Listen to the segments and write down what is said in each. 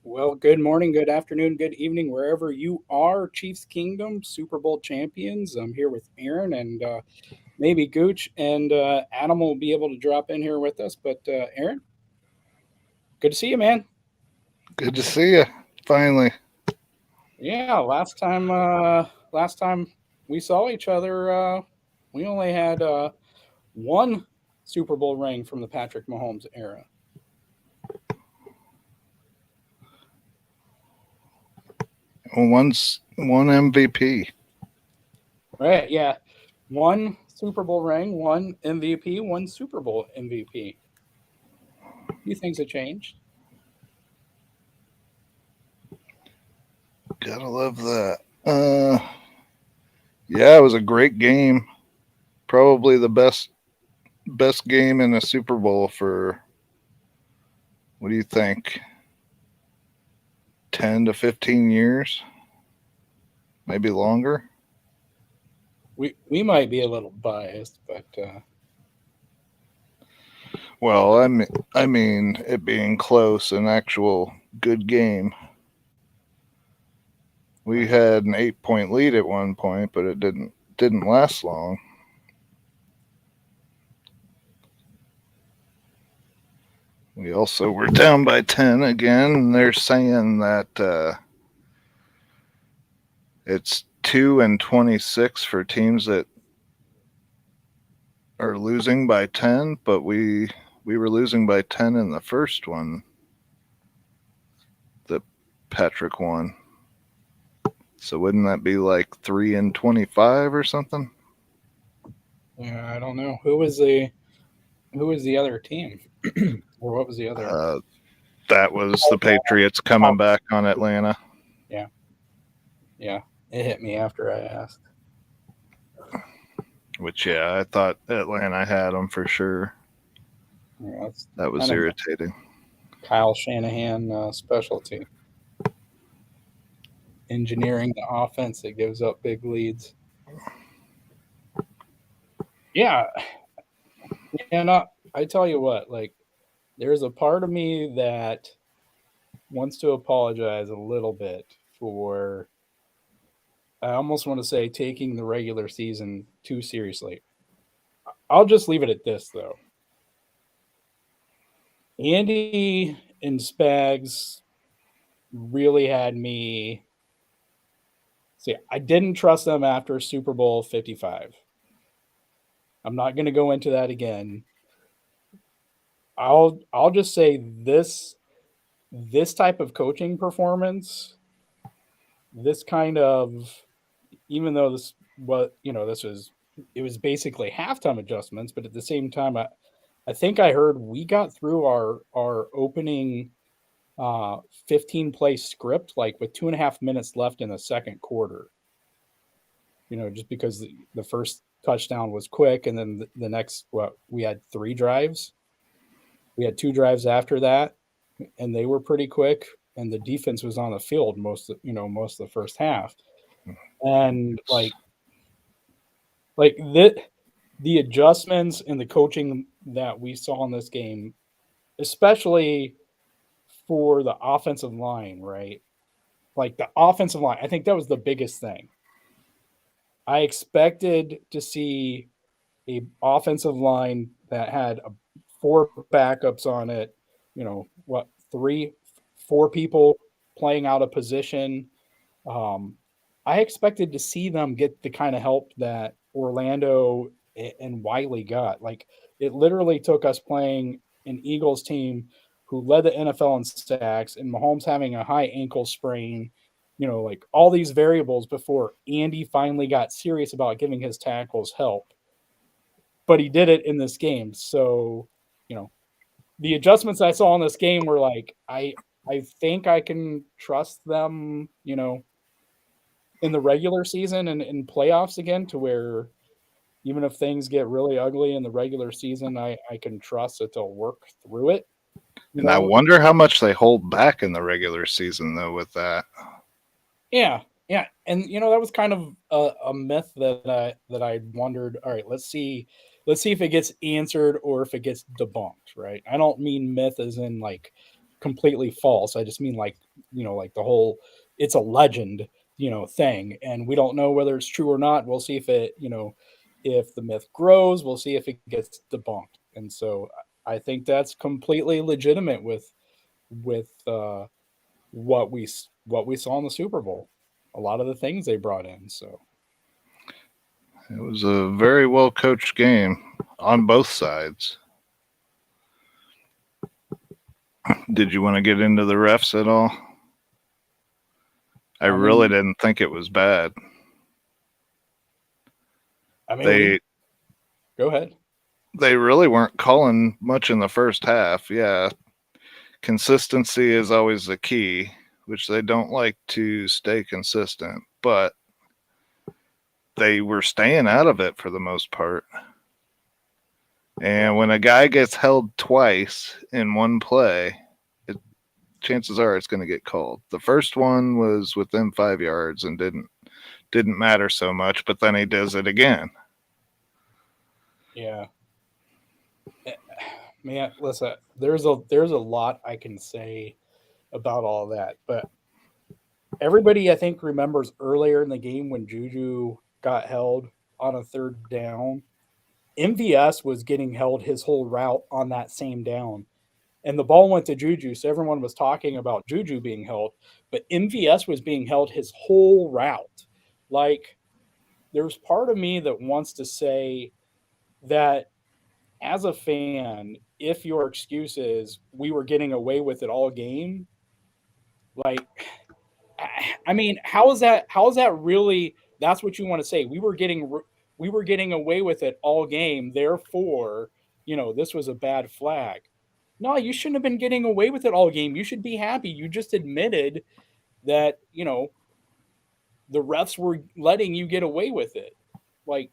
Well, good morning, good afternoon, good evening, wherever you are, Chiefs Kingdom, Super Bowl champions. I'm here with Aaron and maybe Gooch, and Adam will be able to drop in here with us. But Aaron, good to see you, man. Good to see you. Finally. Yeah, last time we saw each other, we only had one Super Bowl ring from the Patrick Mahomes era. One MVP. Right? Yeah, one Super Bowl ring, one MVP, one Super Bowl MVP. A few things have changed. Gotta love that. Yeah, it was a great game. Probably the best game in the Super Bowl for what do you think? 10 to 15 years, maybe longer. We might be a little biased, but Well, I mean it being close, an actual good game. We right. had an 8 point lead at one point, but it didn't last long. We also were down by 10 again, and they're saying that it's 2-26 for teams that are losing by 10, but we were losing by 10 in the first one that Patrick won. So wouldn't that be like 3-25 or something? Yeah, I don't know who was the other team, or what was the other? Uh, that was the Patriots coming Oh, back on Atlanta, yeah, yeah. It hit me after I asked. which yeah, I thought Atlanta had them for sure. Yeah, that's That was kind of irritating. Kyle Shanahan specialty, engineering the offense that gives up big leads. Yeah, and I tell you what, like there's a part of me that wants to apologize a little bit for. I almost want to say taking the regular season too seriously. I'll just leave it at this though. Andy and Spags really had me see. I didn't trust them after Super Bowl 55. I'm not going to go into that again. I'll just say this type of coaching performance, this kind of even though this what this was it was basically halftime adjustments, but at the same time I think I heard we got through our opening 15 play script like with 2.5 minutes left in the second quarter. Just because the first touchdown was quick, and then the next what we had three drives. We had two drives after that, and they were pretty quick. And the defense was on the field most of the first half, and like the adjustments and the coaching that we saw in this game, especially for the offensive line, right? Like the offensive line, I think that was the biggest thing. I expected to see a offensive line that had four backups on it, what, three, four people playing out of position. Um, I expected to see them get the kind of help that Orlando and Wiley got. Like it literally took us playing an Eagles team who led the NFL in sacks and Mahomes having a high ankle sprain, like all these variables before Andy finally got serious about giving his tackles help. But he did it in this game. So, you know, the adjustments I saw in this game were like I think I can trust them, in the regular season and in playoffs again to where even if things get really ugly in the regular season, I can trust that they'll work through it. You And I know, wonder how much they hold back in the regular season though with that. yeah, yeah, and that was kind of a myth that I wondered. All right, let's see if it gets answered or if it gets debunked. Right? I don't mean myth as in like completely false. I just mean like, like the whole it's a legend, thing, and we don't know whether it's true or not. We'll see if if the myth grows, we'll see if it gets debunked. And so I think that's completely legitimate with what we saw in the Super Bowl. A lot of the things they brought in. So It was a very well coached game on both sides. Did you want to get into the refs at all? I really didn't think it was bad. I mean, go ahead. They really weren't calling much in the first half. Yeah, consistency is always the key, which they don't like to stay consistent, but they were staying out of it for the most part. And when a guy gets held twice in one play, chances are it's going to get called. The first one was within 5 yards and didn't matter so much, but then he does it again. Yeah. Man, listen, there's a lot I can say about all that, but everybody I think remembers earlier in the game when Juju got held on a third down. MVS was getting held his whole route on that same down. And the ball went to Juju, so everyone was talking about Juju being held, but MVS was being held his whole route. Like, there's part of me that wants to say that as a fan, if your excuse is we were getting away with it all game, like, I mean, how is that? How is that really? That's what you want to say. We were getting away with it all game. Therefore, this was a bad flag. No, you shouldn't have been getting away with it all game. You should be happy. You just admitted that the refs were letting you get away with it. Like,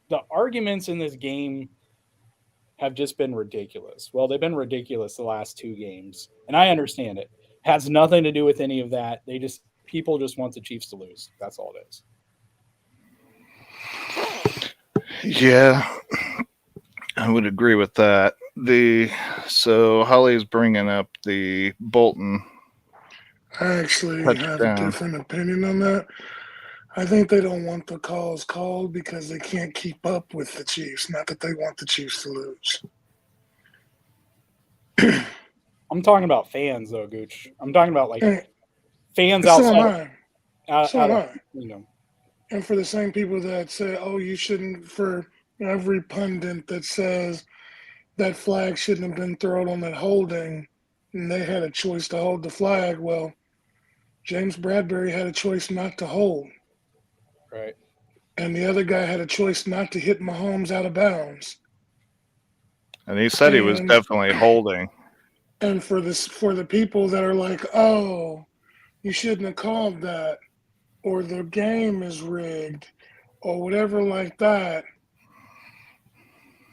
the arguments in this game have just been ridiculous. Well, they've been ridiculous the last two games, and I understand it. Has nothing to do with any of that. People just want the Chiefs to lose. That's all it is. Yeah, I would agree with that. So Holly's bringing up the Bolton. I actually have a different opinion on that. I think they don't want the calls called because they can't keep up with the Chiefs. Not that they want the Chiefs to lose. I'm talking about fans, though, Gooch. I'm talking about fans outside. So am I. And for the same people that say, "Oh, you shouldn't," for every pundit that says that flag shouldn't have been thrown on that holding, and they had a choice to hold the flag. Well, James Bradbury had a choice not to hold. Right. And the other guy had a choice not to hit Mahomes out of bounds. And he said he was definitely holding. And for the people that are like, "Oh, you shouldn't have called that," or "the game is rigged," or whatever like that,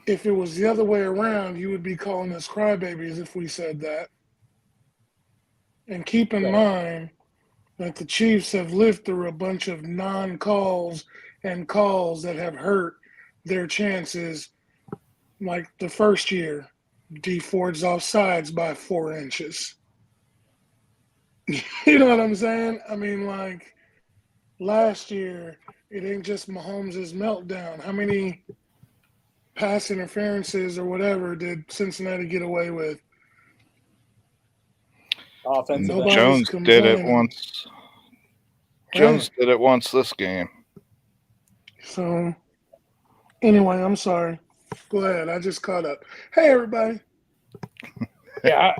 if it was the other way around, you would be calling us crybabies if we said that. And keep in mind that the Chiefs have lived through a bunch of non-calls and calls that have hurt their chances. Like the first year, D Ford's offsides by 4 inches. You know what I'm saying? I mean, like last year, it ain't just Mahomes' meltdown. How many pass interferences or whatever did Cincinnati get away with? Offensive. Jones did it once. Jones did it once this game. So, anyway, I'm sorry. Go ahead. I just caught up. Hey, everybody. Yeah,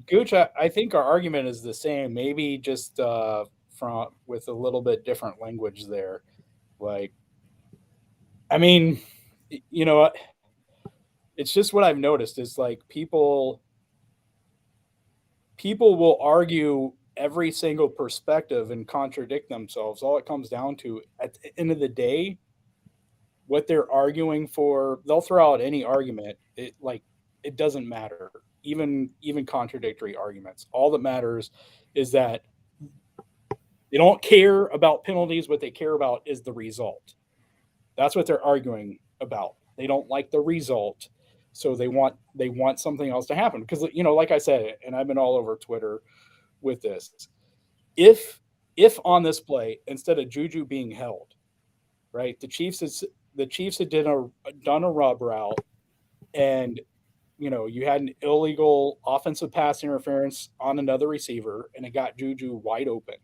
Gooch, I think our argument is the same. Maybe just with a little bit different language there. Like, I mean, it's just what I've noticed is like people will argue every single perspective and contradict themselves. All it comes down to at the end of the day, what they're arguing for, they'll throw out any argument. It doesn't matter. Even contradictory arguments. All that matters is that they don't care about penalties. What they care about is the result. That's what they're arguing about. They don't like the result. So they want something else to happen because like I said, and I've been all over Twitter with this. If on this play instead of Juju being held, right, the Chiefs had done a rub route, and you had an illegal offensive pass interference on another receiver, and it got Juju wide open.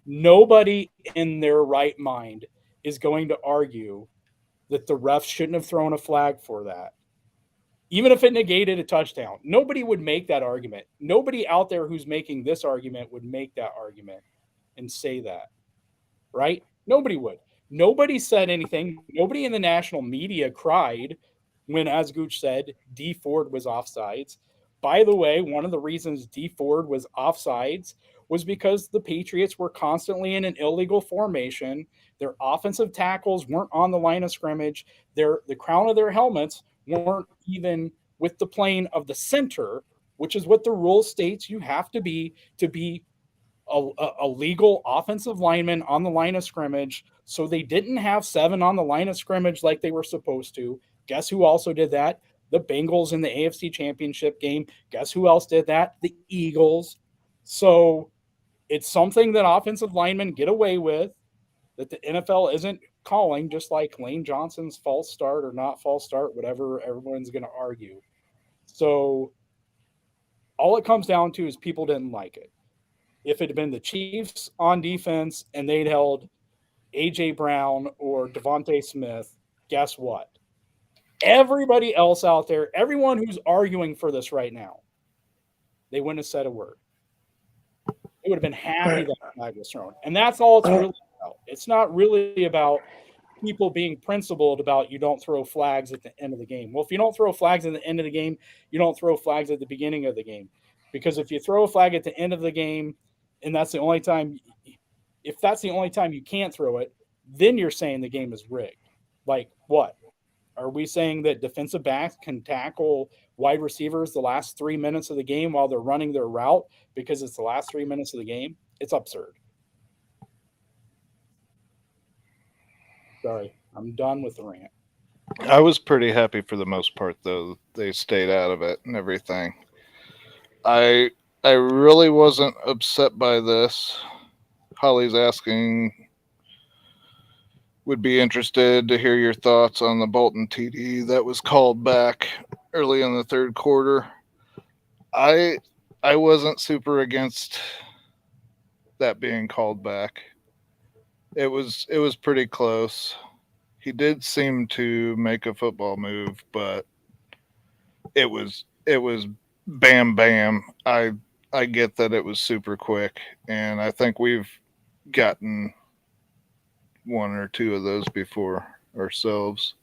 Nobody in their right mind is going to argue that the refs shouldn't have thrown a flag for that, even if it negated a touchdown. Nobody would make that argument. Nobody out there who's making this argument would make that argument and say that, right? Nobody would. Nobody said anything. Nobody in the national media cried when, as Gooch said, D Ford was offsides. By the way, one of the reasons D Ford was offsides was because the Patriots were constantly in an illegal formation. Their offensive tackles weren't on the line of scrimmage. The crown of their helmets weren't even with the plane of the center, which is what the rule states you have to be a legal offensive lineman on the line of scrimmage. So they didn't have 7 on the line of scrimmage like they were supposed to. Guess who also did that? The Bengals in the AFC Championship game. Guess who else did that? The Eagles. So it's something that offensive linemen get away with that the NFL isn't calling, just like Lane Johnson's false start or not false start, whatever everyone's going to argue. So all it comes down to is people didn't like it. If it had been the Chiefs on defense and they'd held A.J. Brown or Devontae Smith, guess what? Everybody else out there, everyone who's arguing for this right now, they wouldn't have said a word. They would have been happy that flag was thrown. And that's all it's really about. It's not really about people being principled about you don't throw flags at the end of the game. Well, if you don't throw flags at the end of the game, you don't throw flags at the beginning of the game. Because if you throw a flag at the end of the game, and that's the only time, if that's the only time you can't throw it, then you're saying the game is rigged. Like what? Are we saying that defensive backs can tackle wide receivers the last 3 minutes of the game while they're running their route because it's the last 3 minutes of the game? It's absurd. Sorry, I'm done with the rant. I was pretty happy for the most part, though. They stayed out of it and everything. I really wasn't upset by this. Holly's asking, would be interested to hear your thoughts on the Bolton TD that was called back early in the third quarter. I wasn't super against that being called back. It was pretty close. He did seem to make a football move, but it was bam bam. I get that it was super quick, and I think we've gotten 1 or 2 of those before ourselves.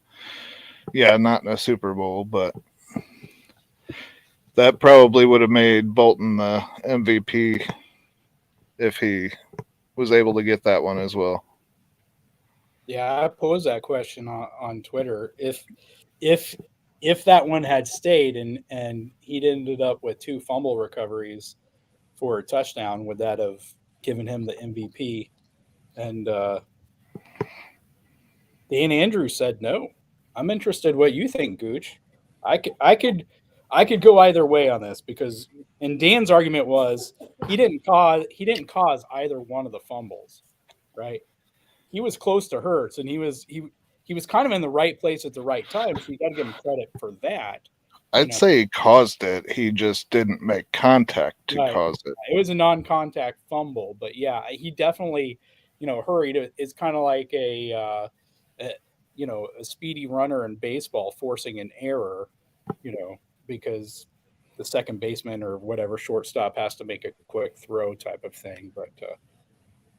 Yeah, not in a Super Bowl, but that probably would have made Bolton the MVP if he was able to get that one as well. Yeah, I posed that question on Twitter. If that one had stayed and he'd ended up with 2 fumble recoveries for a touchdown, would that have given him the MVP? And Dan Andrews said no. I'm interested what you think, Gooch. I could go either way on this because, and Dan's argument was he didn't cause either one of the fumbles, right? He was close to Hurts, and he was kind of in the right place at the right time. So you got to give him credit for that. I'd say he caused it. He just didn't make contact to cause it. It was a non-contact fumble, but yeah, he definitely, hurried. It's kind of like a speedy runner in baseball forcing an error, because the second baseman or whatever shortstop has to make a quick throw type of thing. But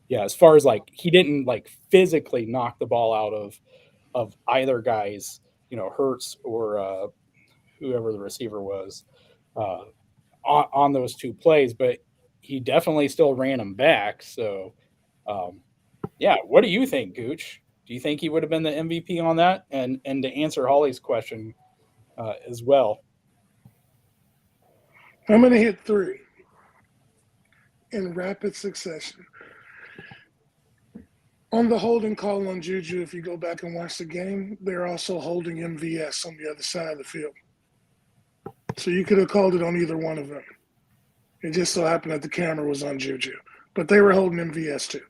yeah, as far as like he didn't like physically knock the ball out of either guy's, Hurts or whoever the receiver was on those 2 plays, but he definitely still ran him back. So yeah, what do you think, Gooch? Do you think he would have been the MVP on that? And to answer Holly's question as well. I'm going to hit 3 in rapid succession. On the holding call on Juju, if you go back and watch the game, they're also holding MVS on the other side of the field. So you could have called it on either one of them. It just so happened that the camera was on Juju. But they were holding MVS too.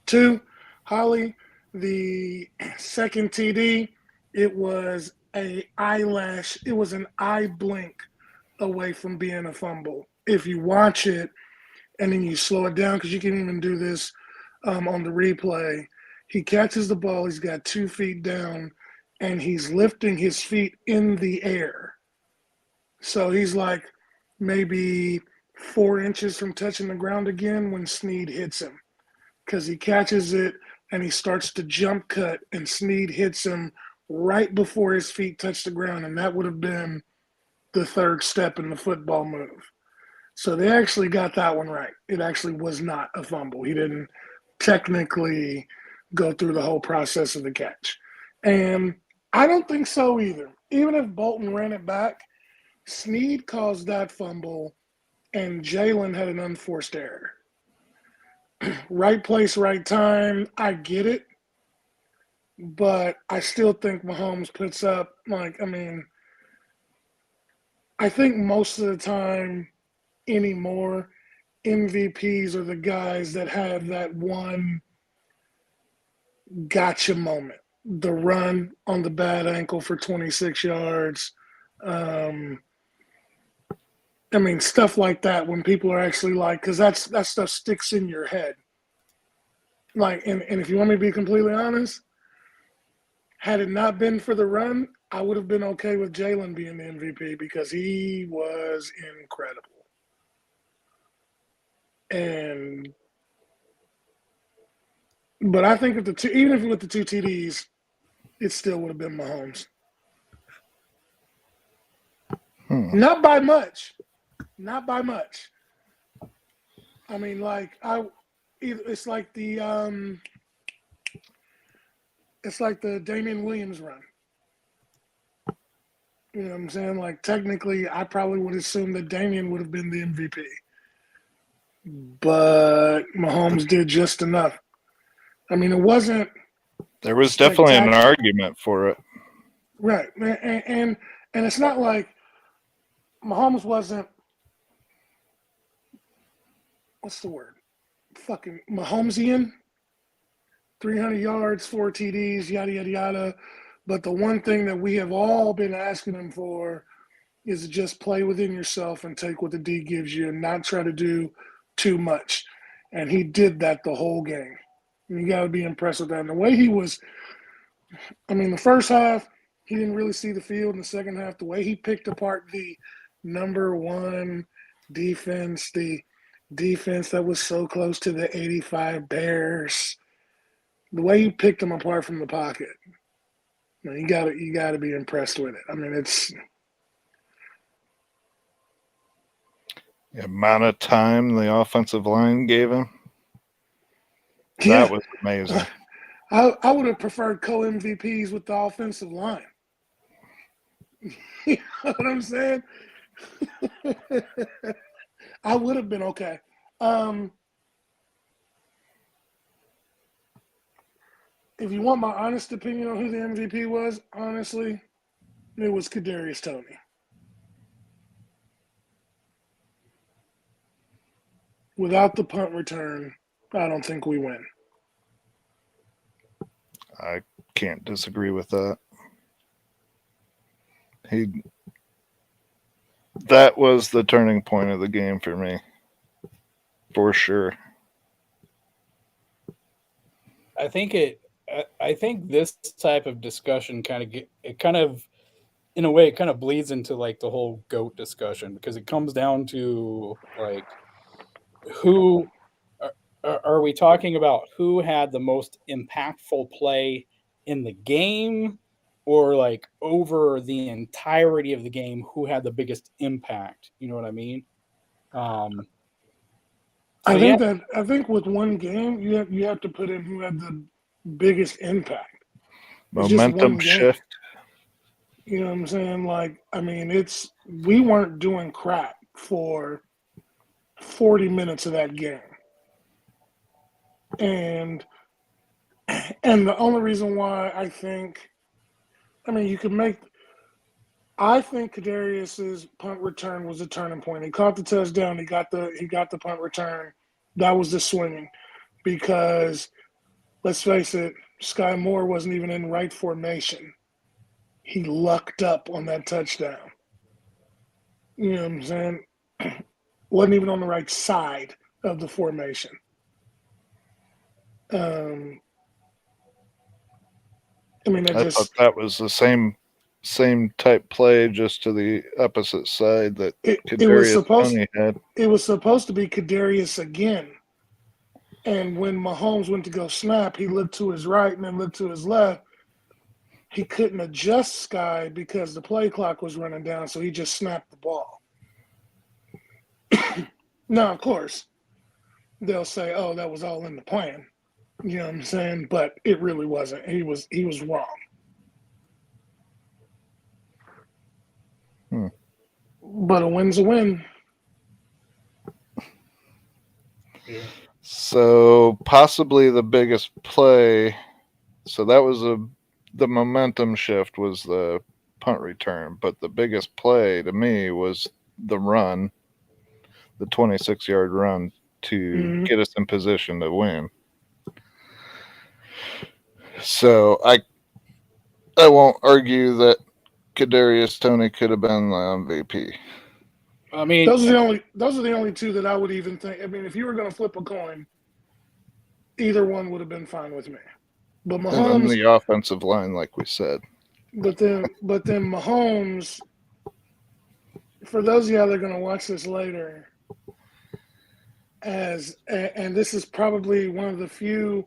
Two, Holly, the second TD, it was an eye blink away from being a fumble. If you watch it and then you slow it down, because you can even do this on the replay, he catches the ball, he's got 2 feet down, and he's lifting his feet in the air. So he's like maybe 4 inches from touching the ground again when Snead hits him, because he catches it and he starts to jump cut, and Snead hits him right before his feet touch the ground, and that would have been the third step in the football move. So they actually got that one right. It actually was not a fumble. He didn't technically go through the whole process of the catch. And I don't think so either. Even if Bolton ran it back, Snead caused that fumble, and Jalen had an unforced error. Right place, right time, I get it. But I still think Mahomes puts up, I think most of the time anymore, MVPs are the guys that have that one gotcha moment. The run on the bad ankle for 26 yards. Stuff like that, when people are actually like, because that stuff sticks in your head. And if you want me to be completely honest, had it not been for the run, I would have been okay with Jalen being the MVP, because he was incredible. But I think even if with the 2 TDs, it still would have been Mahomes. Not by much. Not by much. It's like the Damian Williams run. You know what I'm saying? Like, technically, I probably would assume that Damian would have been the MVP. But Mahomes did just enough. It wasn't. There was definitely an argument for it. Right. And it's not like Mahomes wasn't, what's the word? Fucking Mahomesian. 300 yards, 4 TDs, yada, yada, yada. But the one thing that we have all been asking him for is to just play within yourself and take what the D gives you and not try to do too much. And he did that the whole game. And you got to be impressed with that. And the way he was, the first half, he didn't really see the field. In the second half, the way he picked apart the number 1 defense, the defense that was so close to the 85 Bears, the way he picked them apart from the pocket, you got to be impressed with it. It's the amount of time the offensive line gave him. Yeah. That was amazing. I would have preferred co-MVPs with the offensive line. You know what I'm saying? I would have been okay. If you want my honest opinion on who the MVP was, honestly, it was Kadarius Toney. Without the punt return, I don't think we win. I can't disagree with that. That was the turning point of the game for me, for sure. I think this type of discussion kind of bleeds into like the whole GOAT discussion, because it comes down to like, who are we talking about? Who had the most impactful play in the game, or like over the entirety of the game, who had the biggest impact? You know what I mean? I think with one game, you have to put in who had the biggest impact. Momentum shift. You know what I'm saying? We weren't doing crap for 40 minutes of that game. And the only reason why I think, you could make. I think Kadarius's punt return was a turning point. He caught the touchdown. He got the punt return. That was the swinging, because let's face it, Sky Moore wasn't even in right formation. He lucked up on that touchdown. You know what I'm saying? Wasn't even on the right side of the formation. I thought that was the same type play, just to the opposite side that Kadarius Toney had. It was supposed to be Kadarius again. And when Mahomes went to go snap, he looked to his right and then looked to his left. He couldn't adjust Sky because the play clock was running down, so he just snapped the ball. Now, of course, they'll say, "Oh, that was all in the plan." You know what I'm saying? But it really wasn't. He was wrong. But a win's a win. Yeah. So possibly the biggest play. So that was the momentum shift was the punt return, but the biggest play to me was the run, the 26-yard run to get us in position to win. So I won't argue that Kadarius Toney could have been the MVP. I mean, those are the only two that I would even think. If you were going to flip a coin, either one would have been fine with me. But Mahomes, and then the offensive line, like we said. But then Mahomes. For those of y'all that are going to watch this later, and this is probably one of the few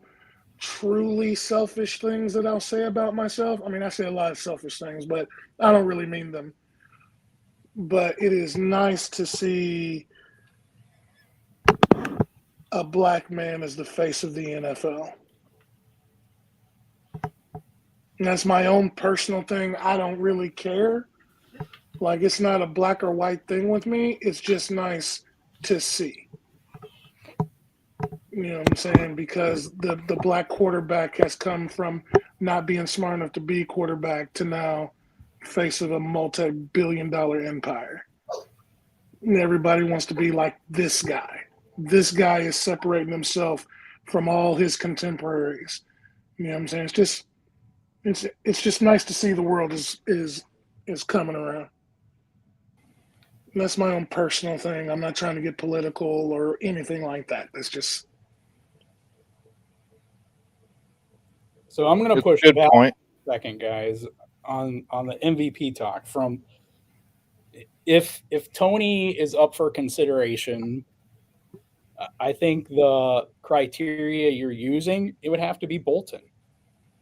truly selfish things that I'll say about myself. I say a lot of selfish things, but I don't really mean them. But it is nice to see a black man as the face of the NFL. And that's my own personal thing. I don't really care. Like, it's not a black or white thing with me. It's just nice to see. You know what I'm saying? Because the black quarterback has come from not being smart enough to be a quarterback to now face of a multi-billion-dollar empire. And everybody wants to be like this guy. This guy is separating himself from all his contemporaries. You know what I'm saying? It's just nice to see the world is coming around. And that's my own personal thing. I'm not trying to get political or anything like that. It's just. So I'm going to push back a second, guys, on the MVP talk. From if Toney is up for consideration, I think the criteria you're using, it would have to be Bolton.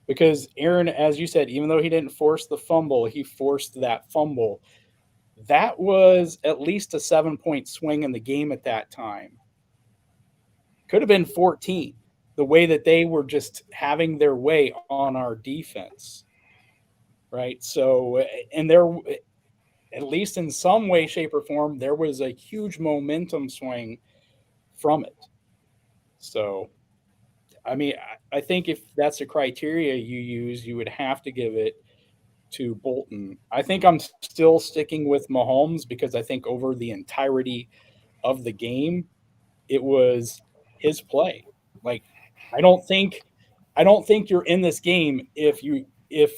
Because Aaron, as you said, even though he didn't force the fumble, he forced that fumble. That was at least a 7-point swing in the game at that time. Could have been 14, the way that they were just having their way on our defense. Right? So, and there, at least in some way, shape, or form, there was a huge momentum swing from it. So, I think if that's the criteria you use, you would have to give it to Bolton. I think I'm still sticking with Mahomes because I think over the entirety of the game, it was his play. Like, I don't think you're in this game if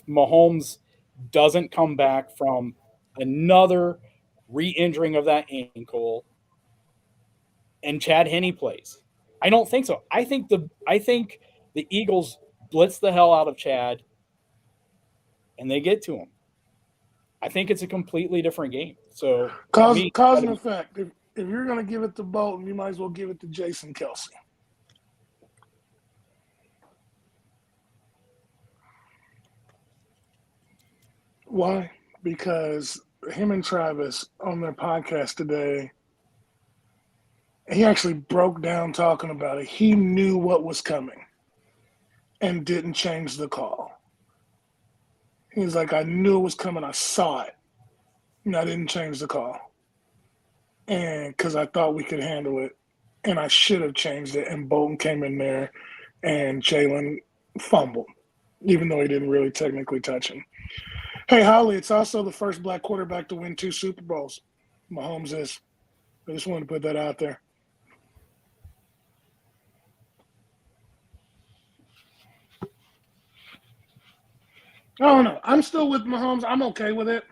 Mahomes doesn't come back from another re-injuring of that ankle and Chad Henne plays. I don't think so. I think the Eagles blitz the hell out of Chad and they get to him. I think it's a completely different game. So cause and effect. If you're going to give it to Bolton, you might as well give it to Jason Kelce. Why? Because him and Travis on their podcast today, he actually broke down talking about it. He knew what was coming and didn't change the call. He's like, I knew it was coming. I saw it. And I didn't change the call. And because I thought we could handle it. And I should have changed it. And Bolton came in there and Jalen fumbled, even though he didn't really technically touch him. Hey, Holly, it's also the first black quarterback to win 2 Super Bowls. Mahomes is. I just wanted to put that out there. I don't know. I'm still with Mahomes. I'm okay with it.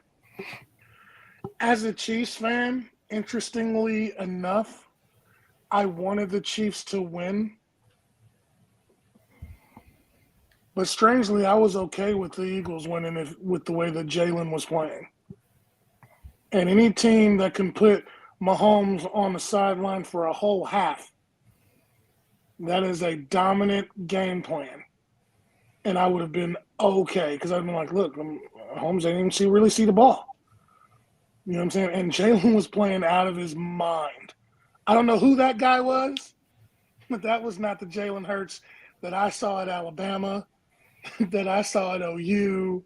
As a Chiefs fan, interestingly enough, I wanted the Chiefs to win. But strangely, I was okay with the Eagles winning with the way that Jalen was playing. And any team that can put Mahomes on the sideline for a whole half, that is a dominant game plan. And I would have been okay because I'd been like, look, Mahomes didn't even really see the ball. You know what I'm saying? And Jalen was playing out of his mind. I don't know who that guy was, but that was not the Jalen Hurts that I saw at Alabama, that I saw at OU,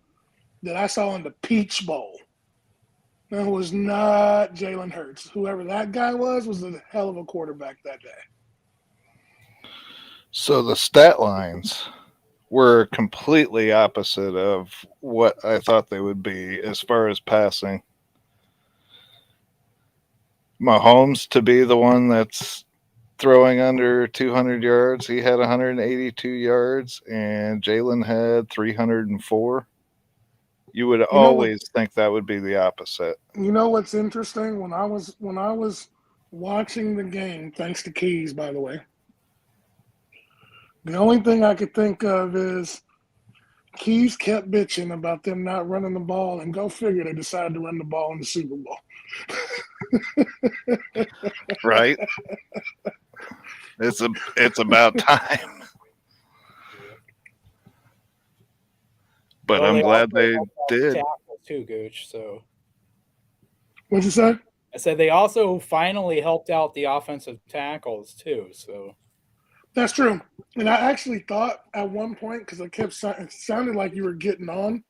that I saw in the Peach Bowl. That was not Jalen Hurts. Whoever that guy was a hell of a quarterback that day. So the stat lines were completely opposite of what I thought they would be as far as passing. Mahomes to be the one that's throwing under 200 yards. He had 182 yards, and Jalen had 304. You would always think that would be the opposite. You know what's interesting? When I was watching the game, thanks to Keas, by the way, the only thing I could think of is Keas kept bitching about them not running the ball, and go figure, they decided to run the ball in the Super Bowl. Right? It's about time. But I'm glad they did. Tackles too, Gooch. So What'd you say? I said they also finally helped out the offensive tackles too. So That's true. And I actually thought at one point, because it sounded like you were getting on.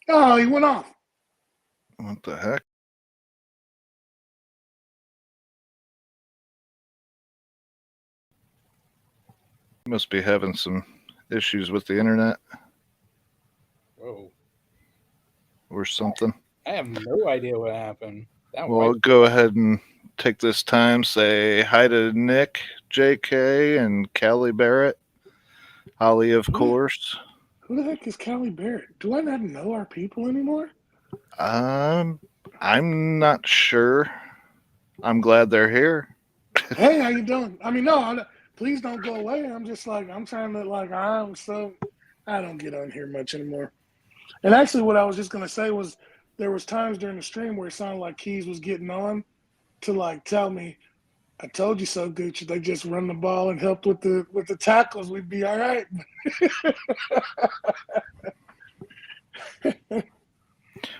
Oh, he went off. What the heck? Must be having some issues with the internet. whoa. Or something. I have no idea what happened. Well, go ahead and take this time, say hi to Nick, JK, and Callie Barrett. Holly, of course. Who the heck is Callie Barrett? Do I not know our people anymore? I'm not sure. I'm glad they're here. Hey, how you doing? I mean, no, please don't go away. I'm just like, I'm trying to, like, I don't get on here much anymore. And actually, what I was just going to say was there was times during the stream where it sounded like Keas was getting on to, like, tell me, I told you so, Gucci. They just run the ball and helped with the tackles. We'd be all right.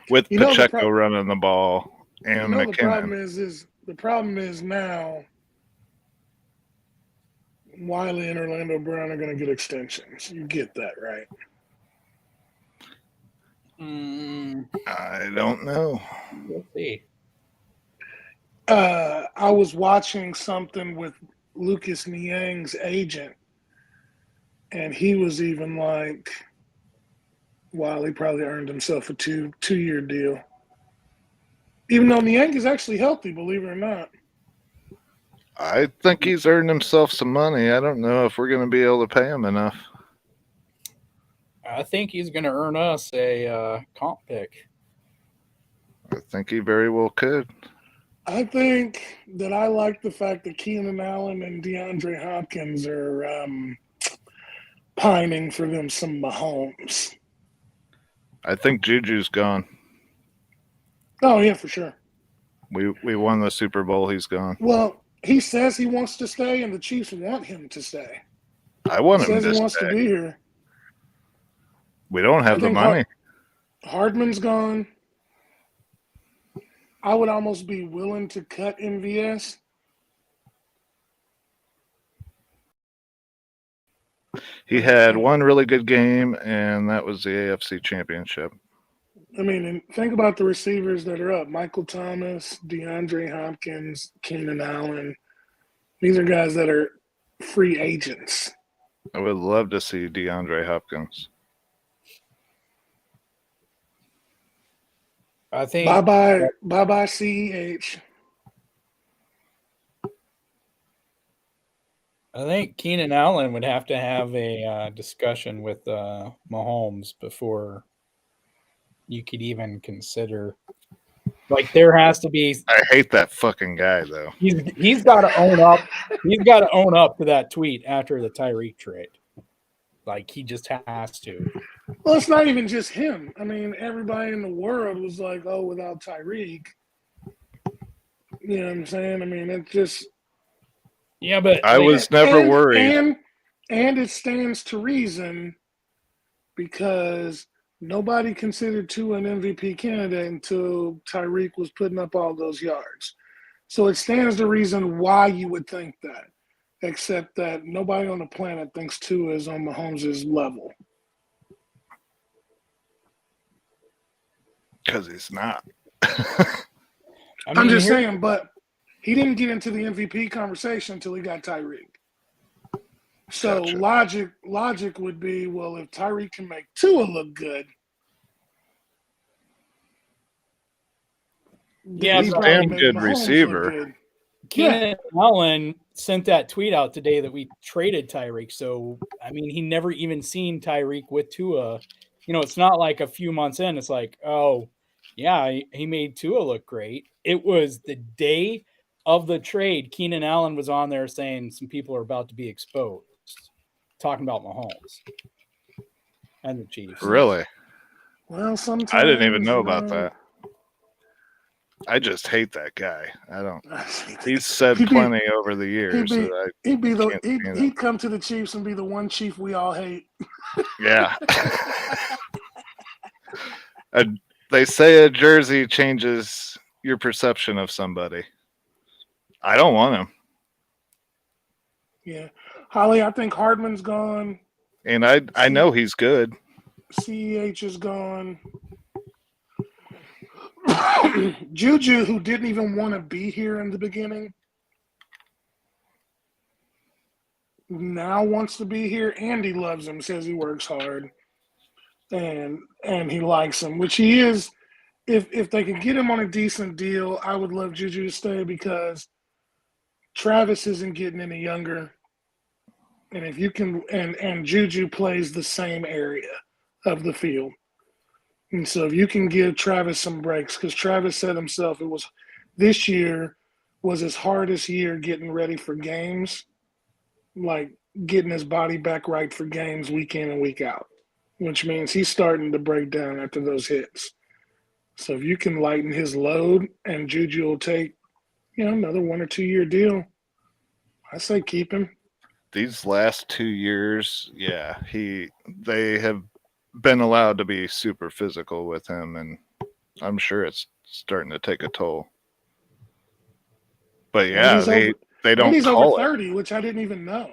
With Pacheco running the ball and McKinnon. The problem is now Wiley and Orlando Brown are going to get extensions. You get that, right? I don't know. We'll see. I was watching something with Lucas Niang's agent, and he was even like, Wiley probably earned himself a two-year deal. Even though Niang is actually healthy, believe it or not. I think he's earned himself some money. I don't know if we're going to be able to pay him enough. I think he's going to earn us a comp pick. I think he very well could. I think that I like the fact that Keenan Allen and DeAndre Hopkins are pining for them some Mahomes. I think Juju's gone. Oh, yeah, for sure. We won the Super Bowl. He's gone. Well, he says he wants to stay, and the Chiefs want him to stay. I want him to stay. He says he wants to be here. We don't have the money. Hardman's gone. I would almost be willing to cut MVS. He had one really good game, and that was the AFC Championship. I mean, and think about the receivers that are up. Michael Thomas, DeAndre Hopkins, Keenan Allen. These are guys that are free agents. I would love to see DeAndre Hopkins. I think Bye-bye, CEH. I think Keenan Allen would have to have a discussion with Mahomes before you could even consider. Like, there has to be. I hate that fucking guy, though. He's got to own up. He's got to own up to that tweet after the Tyreek trade. Like, he just has to. Well, it's not even just him. I mean, everybody in the world was like, "Oh, without Tyreek," you know what I'm saying? I mean, it just. Yeah, but I was never worried. And it stands to reason because nobody considered Tua an MVP candidate until Tyreek was putting up all those yards. So it stands to reason why you would think that, except that nobody on the planet thinks Tua is on Mahomes' level. Because he's not. I'm just saying, but he didn't get into the MVP conversation until he got Tyreek. So Gotcha. logic would be, well, if Tyreek can make Tua look good, Yeah, he's a probably damn make good Mahomes receiver. look good. Keenan Allen sent that tweet out today that we traded Tyreek. So, I mean, he never even seen Tyreek with Tua. You know, it's not like a few months in. It's like, oh, yeah, he made Tua look great. It was the day of the trade. Keenan Allen was on there saying some people are about to be exposed, talking about Mahomes and the Chiefs. Really? Well, sometimes I didn't even know about that. I just hate that guy. I don't. He's said plenty over the years. He'd come to the Chiefs and be the one Chief we all hate. Yeah. They say a jersey changes your perception of somebody. I don't want him. Yeah. Holly, I think Hardman's gone. And I know he's good. CEH is gone. Juju, who didn't even want to be here in the beginning, now wants to be here. Andy loves him, says he works hard, and he likes him, which he is. If they could get him on a decent deal, I would love Juju to stay because Travis isn't getting any younger, and if you can, and Juju plays the same area of the field. And so if you can give Travis some breaks, because Travis said himself this year was his hardest year getting ready for games, like getting his body back right for games week in and week out, which means he's starting to break down after those hits. So if you can lighten his load and Juju will take, another 1 or 2 year deal, I say keep him. These last 2 years, yeah, they have been allowed to be super physical with him, and I'm sure it's starting to take a toll. But yeah, they don't he's call over 30, which I didn't even know.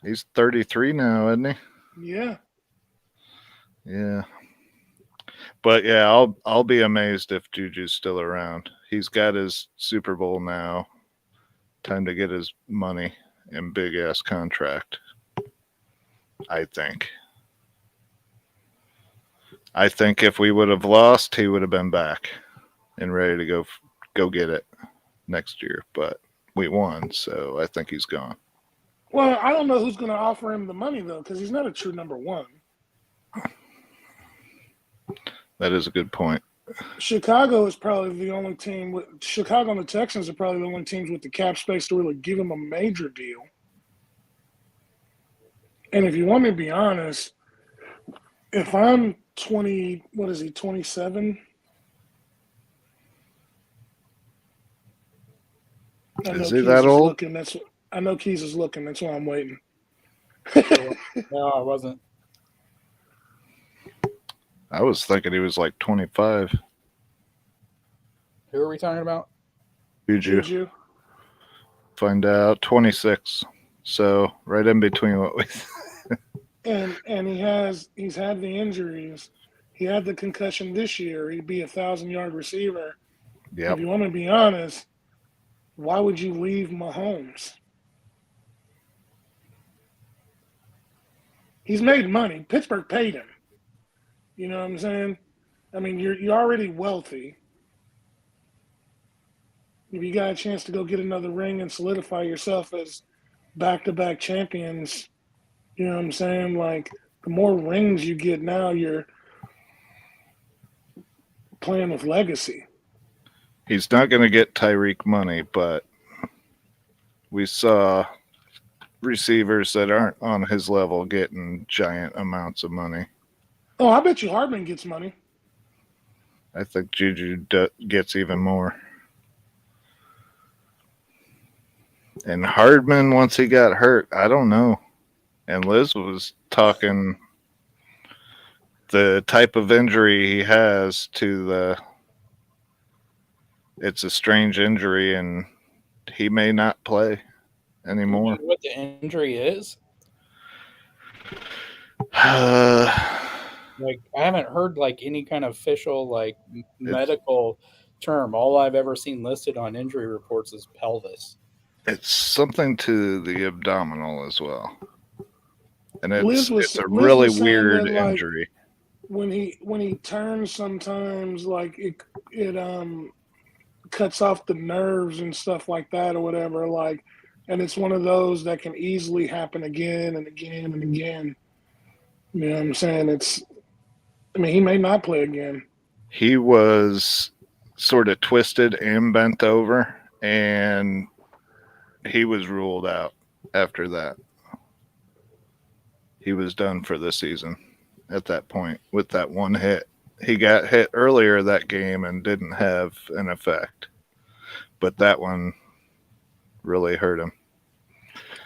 He's 33 now, isn't he? Yeah. Yeah. But yeah, I'll be amazed if Juju's still around. He's got his Super Bowl now. Time to get his money and big ass contract. I think if we would have lost, he would have been back and ready to go get it next year. But we won, so I think he's gone. Well, I don't know who's going to offer him the money, though, because he's not a true number one. That is a good point. Chicago is probably the only team Chicago and the Texans are probably the only teams with the cap space to really give him a major deal. And if you want me to be honest, if I'm 20, what is he, 27? Is he that old? I know Keas is looking. That's why I'm waiting. No, I wasn't. I was thinking he was like 25. Who are we talking about? Juju. Find out 26. So right in between what we. and he's had the injuries. He had the concussion this year. He'd be 1,000-yard receiver. Yep. If you want to be honest, why would you leave Mahomes? He's made money. Pittsburgh paid him. You know what I'm saying? I mean, you're already wealthy. If you got a chance to go get another ring and solidify yourself as back-to-back champions, you know what I'm saying? Like, the more rings you get now, you're playing with legacy. He's not going to get Tyreek money, but we saw receivers that aren't on his level getting giant amounts of money. Oh, I bet you Hardman gets money. I think Juju gets even more. And Hardman, once he got hurt, I don't know. And Liz was talking the type of injury he has to it's a strange injury, and he may not play anymore. You know what the injury is? Like, I haven't heard like any kind of official like medical term. All I've ever seen listed on injury reports is pelvis. It's something to the abdominal as well, and it's a Liz really was saying weird that, like, injury. when he turns, sometimes like it cuts off the nerves and stuff like that or whatever. Like, and it's one of those that can easily happen again and again and again. You know what I'm saying? He may not play again. He was sort of twisted and bent over, and he was ruled out after that. He was done for the season at that point with that one hit. He got hit earlier that game and didn't have an effect, but that one really hurt him.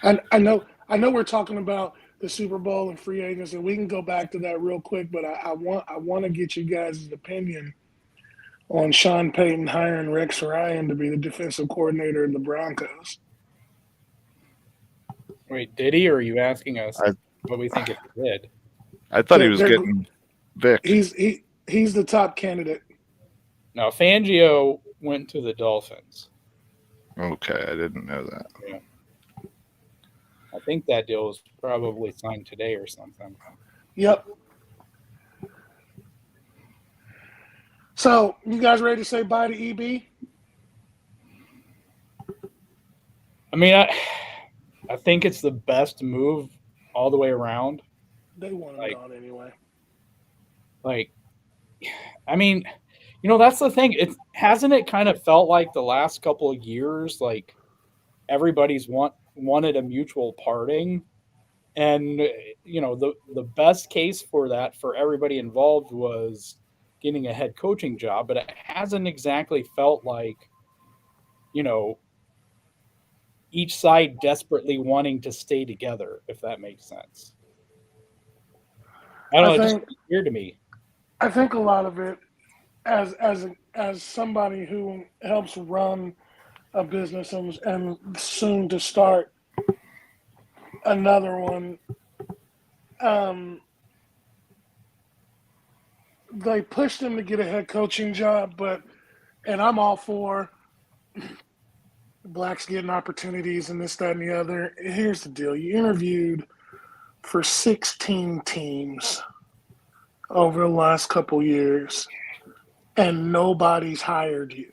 I know we're talking about the Super Bowl and free agents, and we can go back to that real quick, but I want to get you guys' opinion on Sean Payton hiring Rex Ryan to be the defensive coordinator of the Broncos. Wait, did he, or are you asking us what we think if he did? I thought he was getting Vic. He's the top candidate. Now, Fangio went to the Dolphins. Okay, I didn't know that. Yeah. I think that deal was probably signed today or something. Yep. So, you guys ready to say bye to EB? I mean, I think it's the best move all the way around. They want him gone anyway. Like, I mean, you know, that's the thing. Hasn't it kind of felt like the last couple of years, like everybody's wanted a mutual parting, and you know, the best case for that for everybody involved was getting a head coaching job, but it hasn't exactly felt like, you know, each side desperately wanting to stay together, if that makes sense. I don't know, it's just weird to me. I think a lot of it, as somebody who helps run a business and soon to start another one, they pushed him to get a head coaching job, and I'm all for blacks getting opportunities and this, that, and the other. Here's the deal. You interviewed for 16 teams over the last couple years, and nobody's hired you.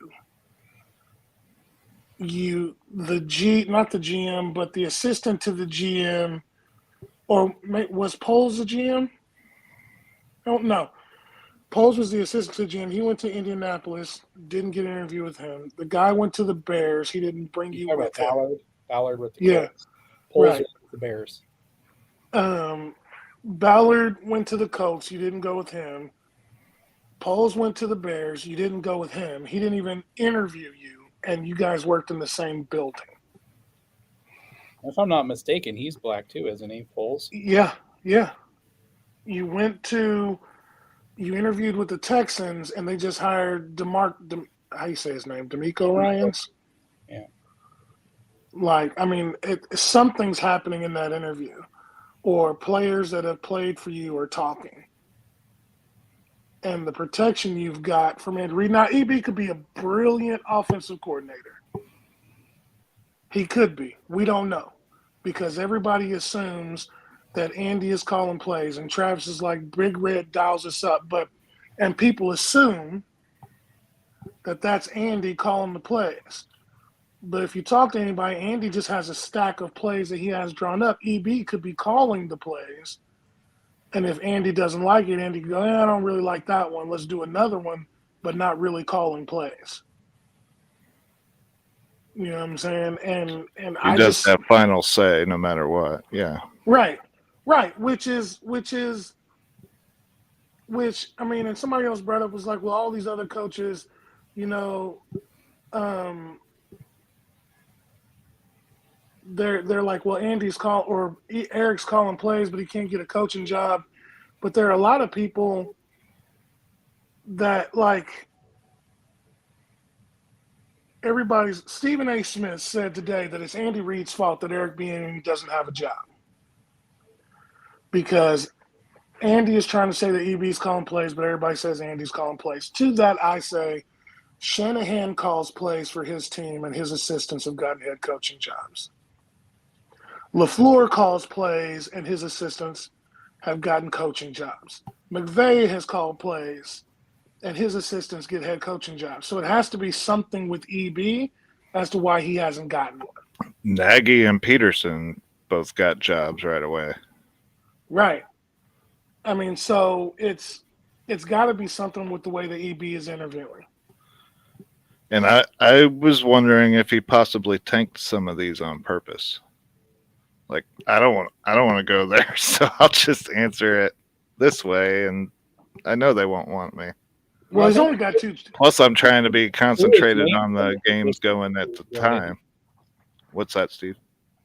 Not the GM, but the assistant to the GM, or was Poles the GM? No. Poles was the assistant to the GM. He went to Indianapolis, didn't get an interview with him. The guy went to the Bears. He didn't bring you with him. Ballard with the Colts. Poles with the Bears. Ballard went to the Colts. You didn't go with him. Poles went to the Bears. You didn't go with him. He didn't even interview you, and you guys worked in the same building. If I'm not mistaken, he's black too, isn't he, Poles? Yeah. You interviewed with the Texans, and they just hired how you say his name? D'Amico Ryans? Yeah. Like, I mean, something's happening in that interview, or players that have played for you are talking. And the protection you've got from Ed Reed. Now, EB could be a brilliant offensive coordinator. He could be. We don't know, because everybody assumes that Andy is calling plays, and Travis is like, Big Red dials us up, and people assume that that's Andy calling the plays. But if you talk to anybody, Andy just has a stack of plays that he has drawn up. EB could be calling the plays, and if Andy doesn't like it, Andy could go, I don't really like that one. Let's do another one, but not really calling plays. You know what I'm saying? And He does have final say no matter what. Yeah. Right. Which I mean, and somebody else brought up was like, well, all these other coaches, you know, they're like, well, Eric's calling plays, but he can't get a coaching job. But there are a lot of people that like Stephen A. Smith said today that it's Andy Reid's fault that Eric Bieniemy doesn't have a job. Because Andy is trying to say that EB's calling plays, but everybody says Andy's calling plays. To that, I say Shanahan calls plays for his team, and his assistants have gotten head coaching jobs. LaFleur calls plays, and his assistants have gotten coaching jobs. McVay has called plays, and his assistants get head coaching jobs. So it has to be something with EB as to why he hasn't gotten one. Nagy and Peterson both got jobs right away. Right. I mean, so it's got to be something with the way the EB is interviewing. And I was wondering if he possibly tanked some of these on purpose. Like, I don't want to go there, so I'll just answer it this way, and I know they won't want me. Well, he's only got 2. Plus, I'm trying to be concentrated on the games going at the time. What's that, Steve?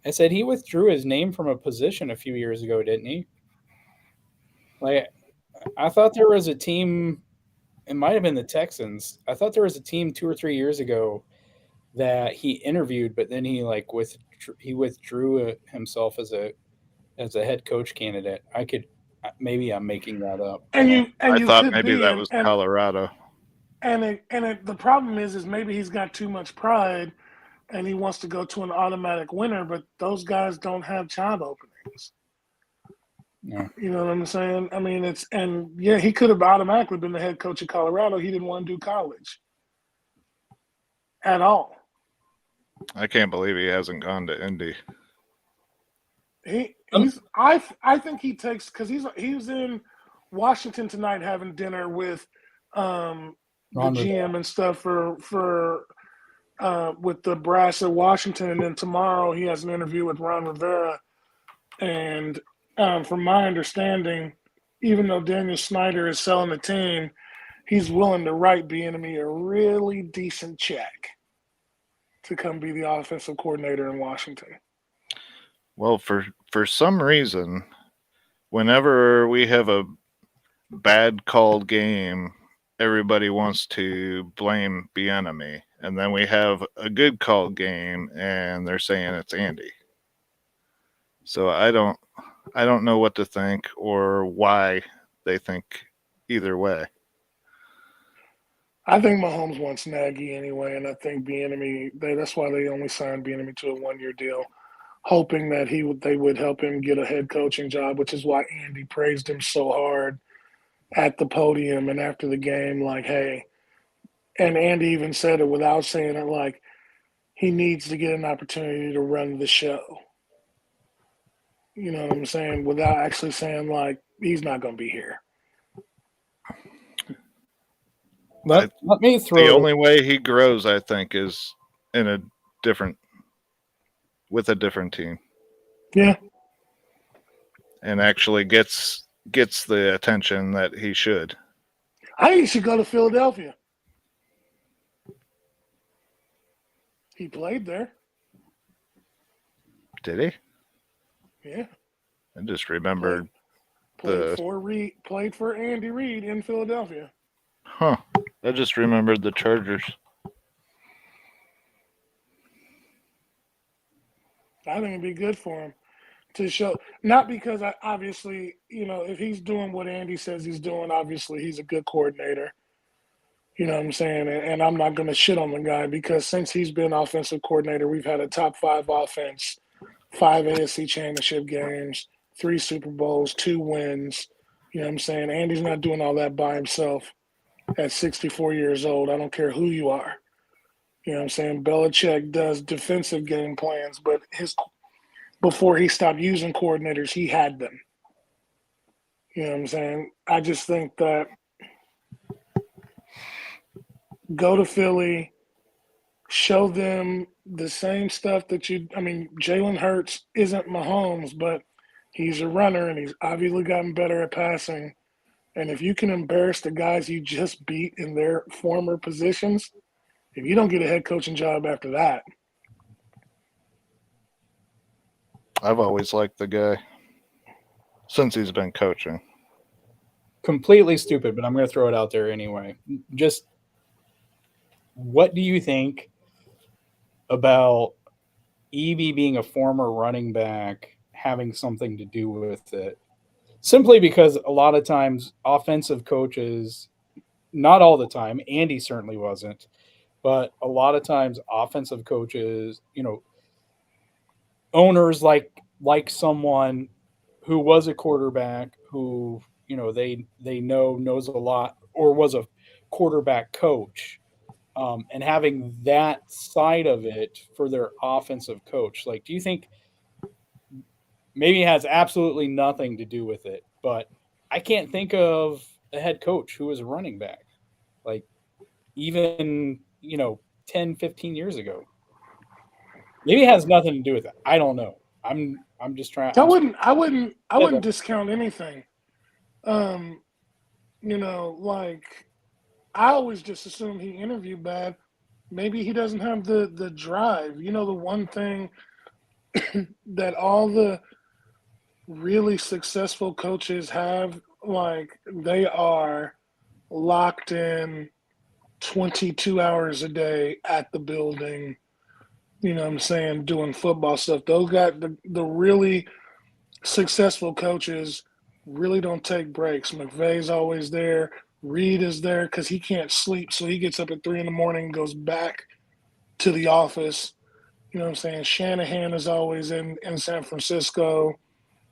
I said he withdrew his name from a position a few years ago, didn't he? Like, I thought there was a team, it might have been the Texans. I thought there was a team 2 or 3 years ago that he interviewed, but then he withdrew himself as a head coach candidate. Maybe I'm making that up. I thought maybe that was Colorado. And the problem is maybe he's got too much pride, and he wants to go to an automatic winner, but those guys don't have job openings. Yeah. You know what I'm saying? I mean, he could have automatically been the head coach of Colorado. He didn't want to do college at all. I can't believe he hasn't gone to Indy. I think he takes, because he was in Washington tonight having dinner with the GM and stuff for with the brass at Washington, and then tomorrow he has an interview with Ron Rivera. And from my understanding, even though Daniel Snyder is selling the team, he's willing to write Bieniemy a really decent check to come be the offensive coordinator in Washington. Well, for some reason, whenever we have a bad called game, everybody wants to blame Bieniemy, and then we have a good called game, and they're saying it's Andy. So I don't know what to think or why they think either way. I think Mahomes wants Nagy anyway, and I think Bieniemy, that's why they only signed Bieniemy to a 1-year deal, hoping that they would help him get a head coaching job, which is why Andy praised him so hard at the podium and after the game, like, hey, and Andy even said it without saying it, like, he needs to get an opportunity to run the show. You know what I'm saying? Without actually saying, like, he's not going to be here. Let me throw. The only way he grows, I think, is with a different team. Yeah. And actually gets the attention that he should. I think he should go to Philadelphia. He played there. Did he? Yeah. I just remembered played for Andy Reid in Philadelphia. Huh. I just remembered the Chargers. I think it'd be good for him to show, not because obviously, you know, if he's doing what Andy says he's doing, obviously he's a good coordinator. You know what I'm saying? And I'm not going to shit on the guy, because since he's been offensive coordinator, we've had a top 5 offense, 5 AFC championship games, 3 Super Bowls, 2 wins. You know what I'm saying? Andy's not doing all that by himself at 64 years old. I don't care who you are. You know what I'm saying? Belichick does defensive game plans, but before he stopped using coordinators, he had them. You know what I'm saying? I just think that go to Philly, show them the same stuff that Jalen Hurts isn't Mahomes, but he's a runner and he's obviously gotten better at passing. And if you can embarrass the guys you just beat in their former positions, if you don't get a head coaching job after that. I've always liked the guy since he's been coaching. Completely stupid, but I'm going to throw it out there anyway. Just what do you think about EB being a former running back having something to do with it? Simply because a lot of times offensive coaches, not all the time, Andy certainly wasn't, but a lot of times offensive coaches, owners like someone who was a quarterback who, they knows a lot or was a quarterback coach, and having that side of it for their offensive coach. Like, do you think maybe it has absolutely nothing to do with it, but I can't think of a head coach who was a running back, like even, 10, 15 years ago. Maybe it has nothing to do with it. I don't know. I'm just trying. I wouldn't discount anything. Like I always just assume he interviewed bad. Maybe he doesn't have the drive. The one thing that all the really successful coaches have, like they are locked in 22 hours a day at the building, you know what I'm saying, doing football stuff. Those got the really successful coaches really don't take breaks. McVay's always there. Reed is there because he can't sleep, so he gets up at 3 in the morning and goes back to the office. You know what I'm saying? Shanahan is always in San Francisco.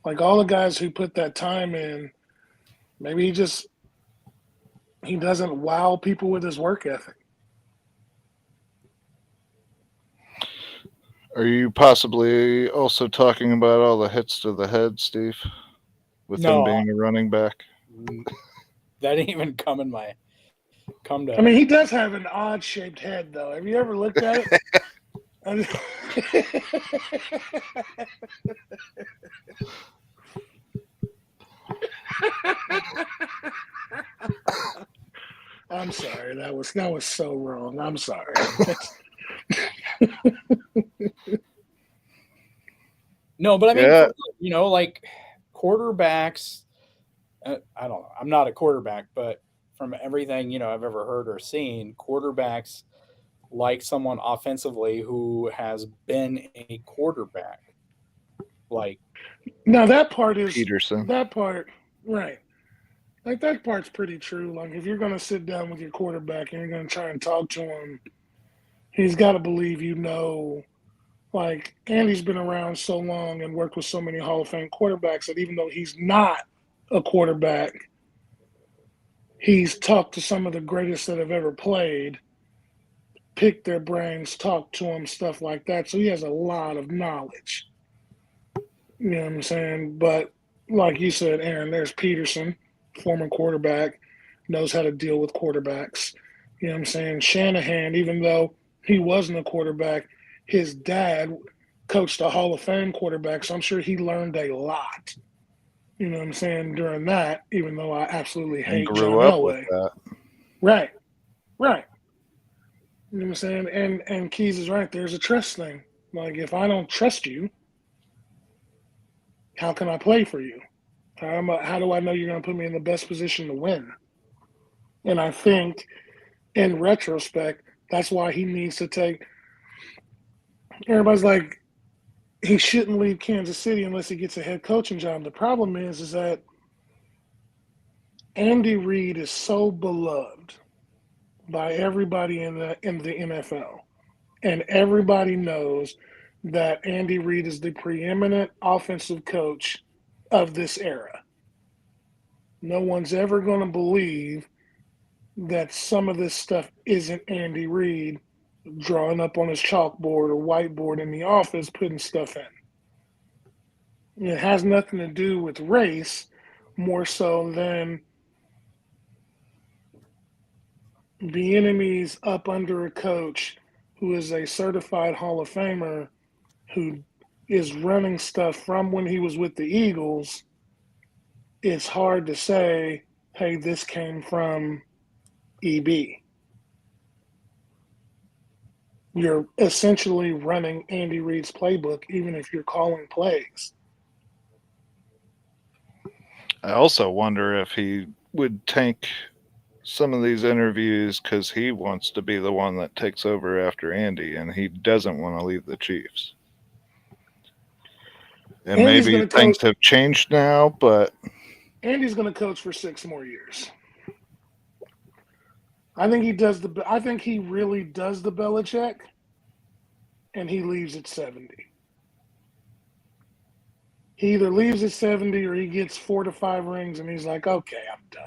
Like all the guys who put that time in, maybe he doesn't wow people with his work ethic. Are you possibly also talking about all the hits to the head, Steve? With him being a running back? That didn't even come to. I mean, he does have an odd shaped head, though. Have you ever looked at it? I'm sorry. That was so wrong. I'm sorry. No, but I mean, like quarterbacks. I don't know. I'm not a quarterback, but from everything I've ever heard or seen, quarterbacks like someone offensively who has been a quarterback. Like, now that part is Peterson. That part, right? Like that part's pretty true. Like if you're going to sit down with your quarterback and you're going to try and talk to him, he's got to believe Like Andy's been around so long and worked with so many Hall of Fame quarterbacks that even though he's not a quarterback, he's talked to some of the greatest that have ever played, picked their brains, talked to them, stuff like that. So he has a lot of knowledge. You know what I'm saying? But like you said, Aaron, there's Peterson, former quarterback, knows how to deal with quarterbacks. You know what I'm saying? Shanahan, even though he wasn't a quarterback, his dad coached a Hall of Fame quarterback, so I'm sure he learned a lot. You know what I'm saying? During that, even though I absolutely hate John Elway. Right. You know what I'm saying? And Keas is right. There's a trust thing. Like if I don't trust you, how can I play for you? How do I know you're going to put me in the best position to win? And I think, in retrospect, that's why he needs to take. Everybody's like, he shouldn't leave Kansas City unless he gets a head coaching job. The problem is that Andy Reid is so beloved by everybody in the NFL, and everybody knows that Andy Reid is the preeminent offensive coach of this era. No one's ever going to believe that some of this stuff isn't Andy Reid drawing up on his chalkboard or whiteboard in the office, putting stuff in. It has nothing to do with race, more so than the enemy's up under a coach who is a certified Hall of Famer who is running stuff from when he was with the Eagles. It's hard to say, hey, this came from EB. You're essentially running Andy Reid's playbook, even if you're calling plays. I also wonder if he would tank some of these interviews because he wants to be the one that takes over after Andy, and he doesn't want to leave the Chiefs. And Andy's maybe gonna things coach- have changed now, but Andy's going to coach for 6 more years. I think he really does the Belichick, and he leaves at 70. He either leaves at 70 or he gets 4 to 5 rings, and he's like, okay, I'm done.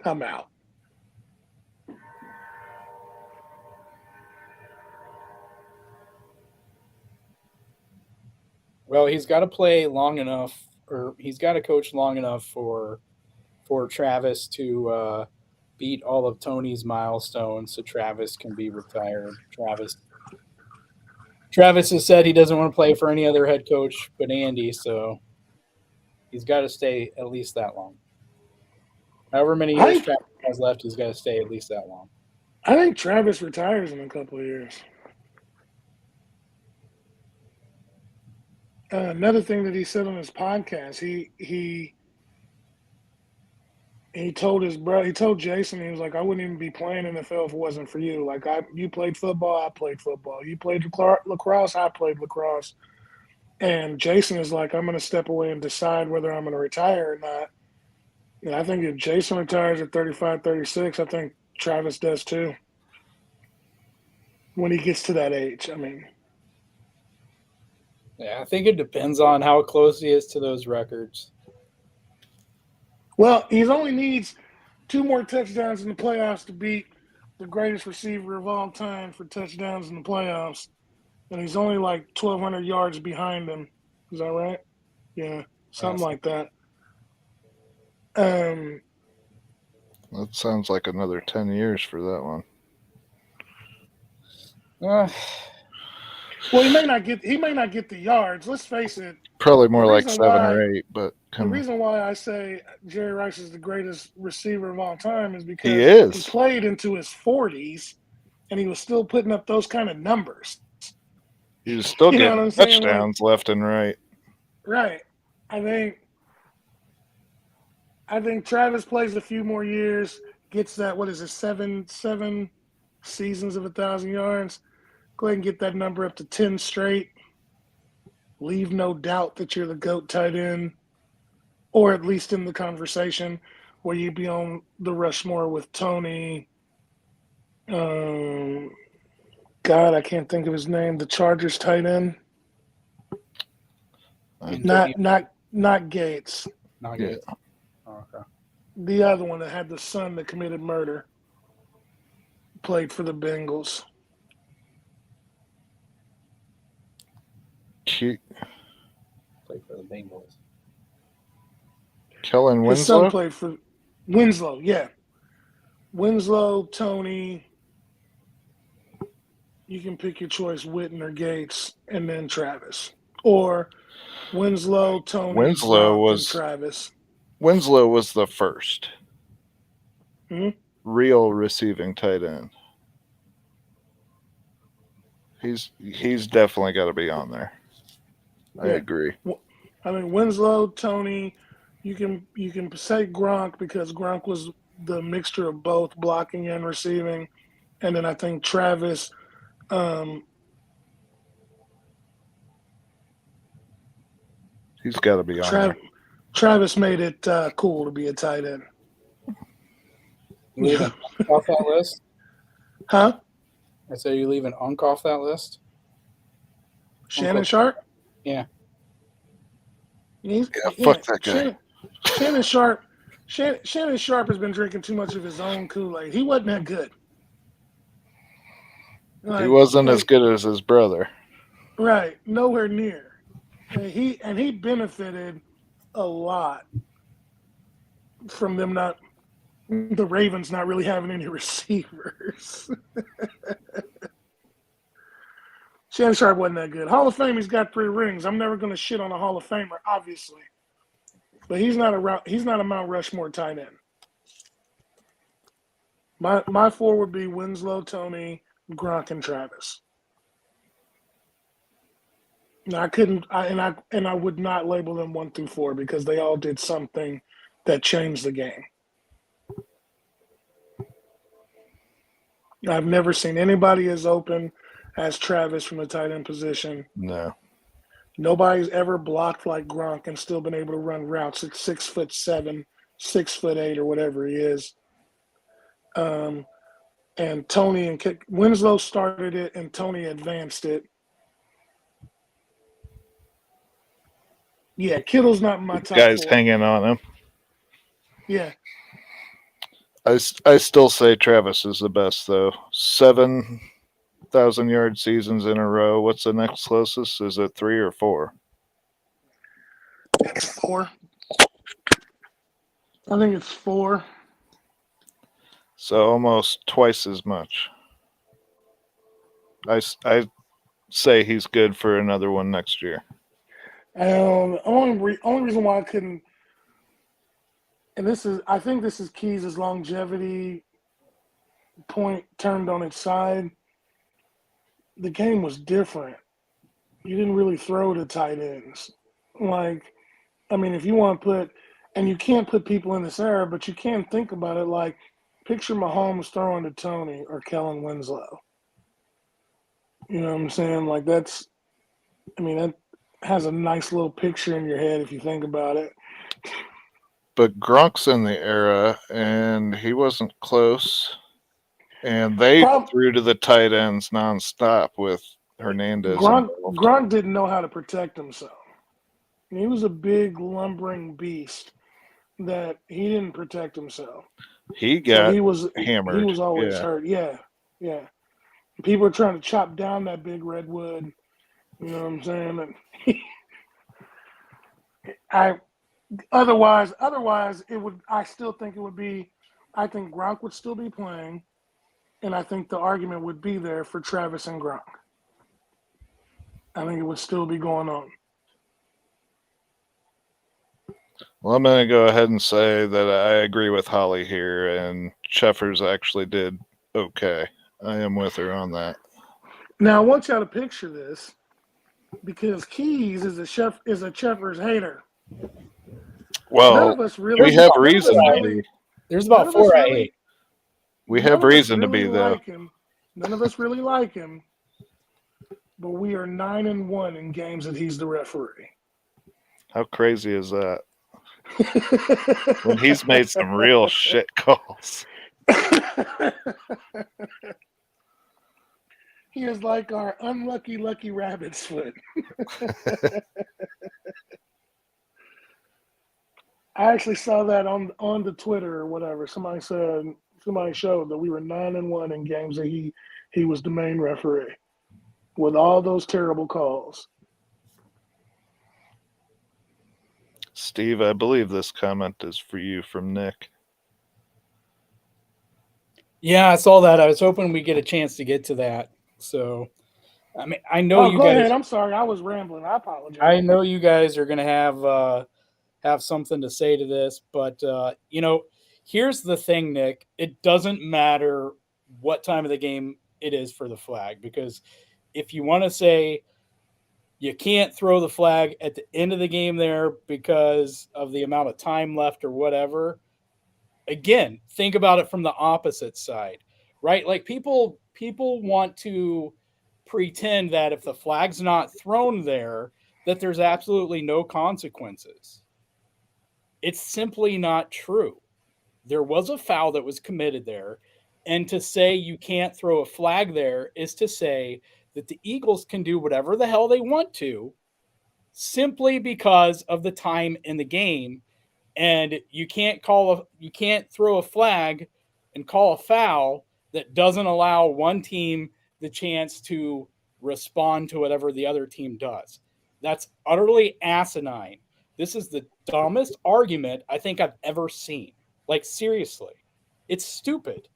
I'm out. Well, he's got to play long enough, or he's got to coach long enough for Travis to beat all of Tony's milestones, so Travis can be retired. Travis has said he doesn't want to play for any other head coach but Andy, so he's got to stay at least that long. However many years Travis has left, he's got to stay at least that long. I think Travis retires in a couple of years. Another thing that he said on his podcast, he told his brother, he told Jason, he was like, I wouldn't even be playing NFL if it wasn't for you. Like, you played football, I played football. You played lacrosse, I played lacrosse. And Jason is like, I'm going to step away and decide whether I'm going to retire or not. And I think if Jason retires at 35, 36, I think Travis does too. When he gets to that age, I mean. Yeah, I think it depends on how close he is to those records. Well, he only needs 2 more touchdowns in the playoffs to beat the greatest receiver of all time for touchdowns in the playoffs. And he's only like 1,200 yards behind him. Is that right? Yeah, something like that. That sounds like another 10 years for that one. Well, he may not get the yards. Let's face it. Probably more like 7 or 8, but the reason why I say Jerry Rice is the greatest receiver of all time is because he played into his 40s and he was still putting up those kind of numbers. He was still getting touchdowns left and right. Right. I think Travis plays a few more years, gets that, 7 seasons of 1,000 yards. Go ahead and get that number up to 10 straight. Leave no doubt that you're the GOAT tight end, or at least in the conversation where you'd be on the Rushmore with Tony. God, I can't think of his name. The Chargers tight end. Not Gates. Not Gates. Oh, okay. The other one that had the son that committed murder. Played for the Bengals. Cute. Played for the Bengals. Kellen Winslow? His son played for Winslow, yeah. Winslow, Tony. You can pick your choice, Witten or Gates, and then Travis. Or Winslow, Tony, and Travis. Winslow was the first real receiving tight end. He's definitely got to be on there. I agree. I mean, Winslow, Tony, you can say Gronk because Gronk was the mixture of both blocking and receiving. And then I think Travis he's got to be on there. Travis made it cool to be a tight end. You leaving Unk off that list? Huh? I said you leaving Unk off that list? Shannon Sharp? Yeah. Fuck that guy. Shannon Sharp has been drinking too much of his own Kool-Aid. He wasn't that good. He wasn't as good as his brother. Right, nowhere near. And he benefited a lot from them the Ravens not really having any receivers. Shannon Sharp wasn't that good. Hall of Fame, he's got 3 rings. I'm never going to shit on a Hall of Famer, obviously, but he's not a Mount Rushmore tight end. My 4 would be Winslow, Tony, Gronk, and Travis. Now, I would not label them 1 through 4 because they all did something that changed the game. I've never seen anybody as open as Travis from the tight end position. No. Nobody's ever blocked like Gronk and still been able to run routes at 6'7", 6'8", or whatever he is. And Tony and Winslow started it, and Tony advanced it. Yeah, Kittle's not in my top Guys 4. hanging on him. Yeah. I still say Travis is the best, though. 7,000-yard seasons in a row. What's the next closest? Is it 3 or 4? It's 4. I think it's 4. So almost twice as much. I say he's good for another one next year. Only reason why I couldn't, and I think this is Keys' longevity point turned on its side. The game was different. You didn't really throw to tight ends. If you want to put, and you can't put people in this era, but you can think about it like, picture Mahomes throwing to Tony or Kellen Winslow. You know what I'm saying? That has a nice little picture in your head if you think about it. But Gronk's in the era, and he wasn't close. And they threw to the tight ends nonstop with Hernandez. Gronk didn't know how to protect himself. He was a big, lumbering beast that he didn't protect himself. He got he was hammered. He was always hurt. Yeah. People are trying to chop down that big redwood. You know what I'm saying? Otherwise, it would. I still think it would be. I think Gronk would still be playing, and I think the argument would be there for Travis and Gronk. I think it would still be going on. Well, I'm going to go ahead and say that I agree with Holly here, and Cheffers actually did okay. I am with her on that. Now, I want y'all to picture this because Keys is a Cheffers hater. Well, none of us really, we have reason to be. There's about 4 I hate. We have reason to be, though. None of us really like him, but we are 9-1 in games that he's the referee. How crazy is that? When he's made some real shit calls. He is like our unlucky lucky rabbit's foot. I actually saw that on the Twitter or whatever. Somebody showed that we were 9-1 in games that he was the main referee with all those terrible calls. Steve, I believe this comment is for you from Nick. Yeah, I saw that. I was hoping we get a chance to get to that. So, I know you go guys. Ahead. I'm sorry, I was rambling. I apologize. I know you guys are going to have something to say to this, but here's the thing, Nick. It doesn't matter what time of the game it is for the flag, because if you want to say you can't throw the flag at the end of the game there because of the amount of time left or whatever, again, think about it from the opposite side, right? Like people want to pretend that if the flag's not thrown there, that there's absolutely no consequences. It's simply not true. There was a foul that was committed there, and to say you can't throw a flag there is to say that the Eagles can do whatever the hell they want to simply because of the time in the game. And you can't throw a flag and call a foul that doesn't allow one team the chance to respond to whatever the other team does. That's utterly asinine. This is the dumbest argument I think I've ever seen. Like, seriously, it's stupid.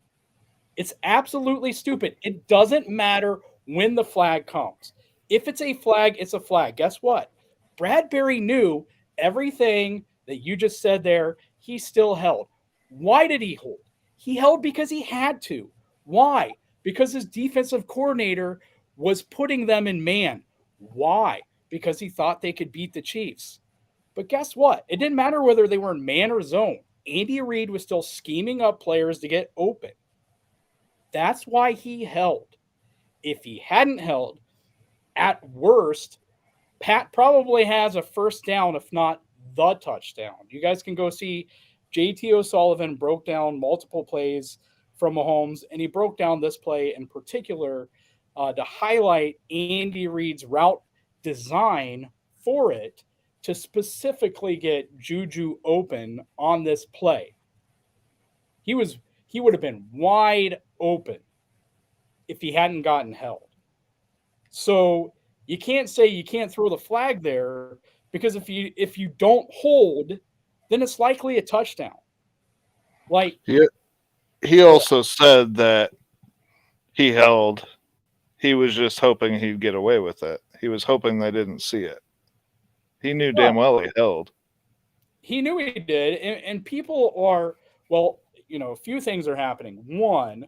It's absolutely stupid. It doesn't matter when the flag comes. If it's a flag, it's a flag. Guess what? Bradbury knew everything that you just said there. He still held. Why did he hold? He held because he had to. Why? Because his defensive coordinator was putting them in man. Why? Because he thought they could beat the Chiefs. But guess what? It didn't matter whether they were in man or zone. Andy Reid was still scheming up players to get open. That's why he held. If he hadn't held, at worst, Pat probably has a first down, if not the touchdown. You guys can go see JT O'Sullivan broke down multiple plays from Mahomes, and he broke down this play in particular to highlight Andy Reid's route design for it to specifically get Juju open on this play. He would have been wide open if he hadn't gotten held. So you can't say you can't throw the flag there, because if you don't hold, then it's likely a touchdown. Like, he also said that he held. He was just hoping he'd get away with it. He was hoping they didn't see it. He knew damn well he held. He knew he did, and people are, well, a few things are happening. One,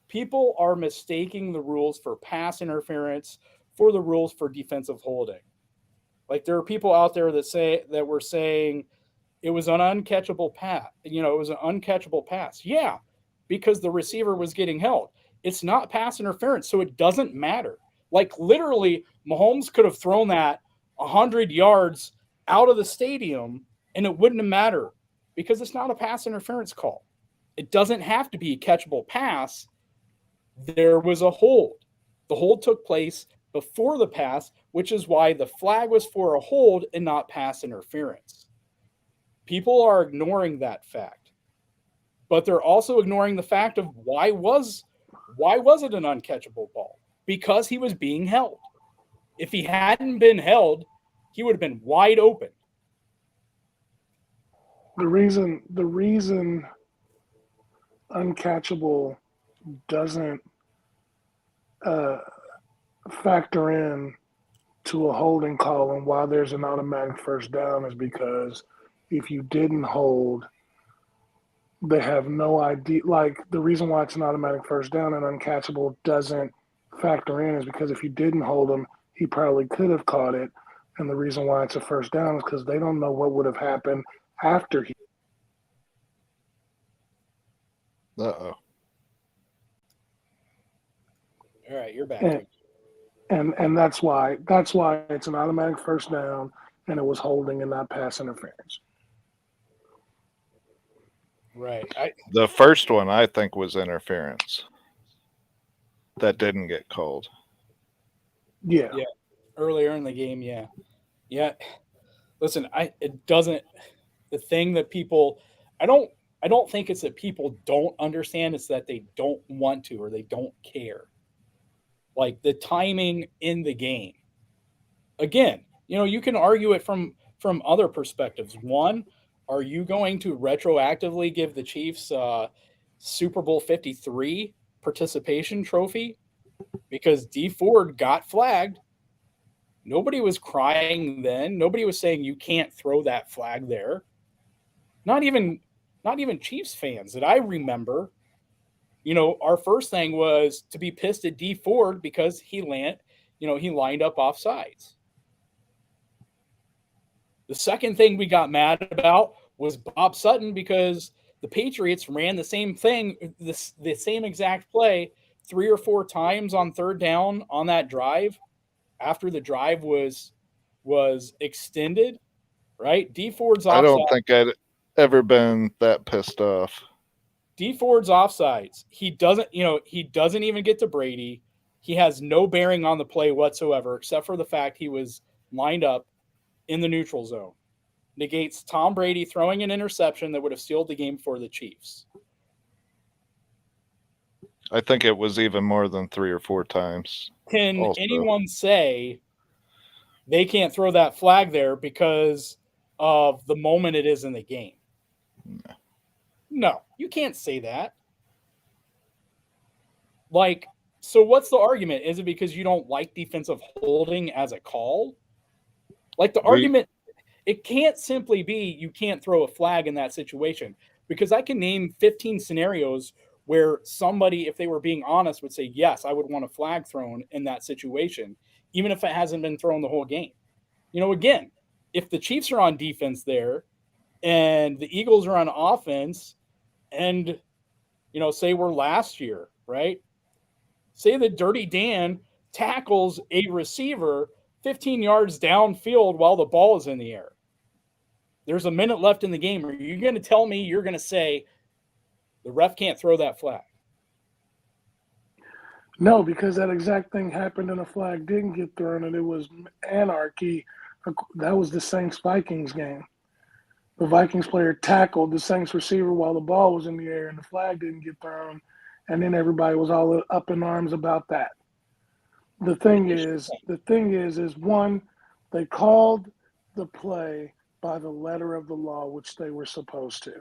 people are mistaking the rules for pass interference for the rules for defensive holding. Like, there are people out there that were saying it was an uncatchable pass. It was an uncatchable pass. Yeah, because the receiver was getting held. It's not pass interference, so it doesn't matter. Like, literally, Mahomes could have thrown that 100 yards out of the stadium, and it wouldn't have mattered because it's not a pass interference call. It doesn't have to be a catchable pass. There was a hold. The hold took place before the pass, which is why the flag was for a hold and not pass interference. People are ignoring that fact, but they're also ignoring the fact of why was it an uncatchable ball? Because he was being held. If he hadn't been held, he would have been wide open. The reason uncatchable doesn't factor in to a holding call and why there's an automatic first down is because if you didn't hold, they have no idea. Like, the reason why it's an automatic first down and uncatchable doesn't factor in is because if you didn't hold him, he probably could have caught it. And the reason why it's a first down is because they don't know what would have happened after he. Uh-oh. All right, you're back. And that's why it's an automatic first down, and it was holding and not pass interference. Right. The first one, I think, was interference. That didn't get called. Yeah. Earlier in the game, yeah. Listen, the thing that people, I don't think it's that people don't understand. It's that they don't want to, or they don't care. Like, the timing in the game. Again, you can argue it from other perspectives. One, are you going to retroactively give the Chiefs Super Bowl 53 participation trophy because D Ford got flagged? Nobody was crying then. Nobody was saying you can't throw that flag there. Not even Chiefs fans that I remember. Our first thing was to be pissed at D Ford because he lined up offsides. The second thing we got mad about was Bob Sutton because the Patriots ran the same thing, the same exact play 3 or 4 times on third down on that drive after the drive was extended, right? D Ford's offside. I don't think I'd ever been that pissed off. D Ford's offsides. He doesn't even get to Brady. He has no bearing on the play whatsoever, except for the fact he was lined up in the neutral zone negates Tom Brady throwing an interception that would have sealed the game for the Chiefs. I think it was even more than 3 or 4 times. Can also. anyone say they can't throw that flag there because of the moment it is in the game? No, you can't say that. Like, so what's the argument? Is it because you don't like defensive holding as a call? Like the argument, it can't simply be you can't throw a flag in that situation, because I can name 15 scenarios where somebody, if they were being honest, would say, yes, I would want a flag thrown in that situation, even if it hasn't been thrown the whole game. You know, again, if the Chiefs are on defense there and the Eagles are on offense, and, you know, say we're last year, right? Say that Dirty Dan tackles a receiver 15 yards downfield while the ball is in the air. There's a minute left in the game. Are you going to tell me you're going to say the ref can't throw that flag? No, because that exact thing happened and a flag didn't get thrown, and it was anarchy. That was the Saints-Vikings game. The Vikings player tackled the Saints receiver while the ball was in the air, and the flag didn't get thrown, and then everybody was all up in arms about that. The thing is, one, they called the play by the letter of the law, which they were supposed to.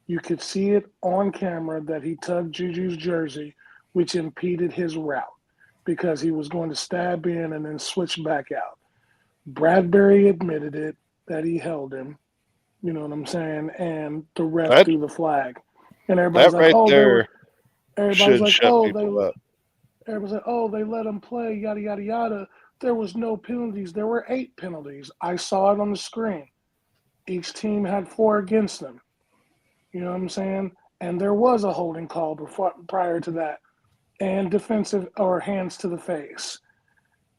You could see it on camera that he tugged Juju's jersey, which impeded his route because he was going to stab in and then switch back out. Bradbury admitted it, that he held him. You know what I'm saying? And the ref threw the flag. And everybody's like, right oh, there everybody's like, oh, everybody's like, oh, they let him play, yada, yada, yada. There was no penalties. There were 8 penalties. I saw it on the screen. Each team had 4 against them. You know what I'm saying? And there was a holding call prior to that, and defensive or hands to the face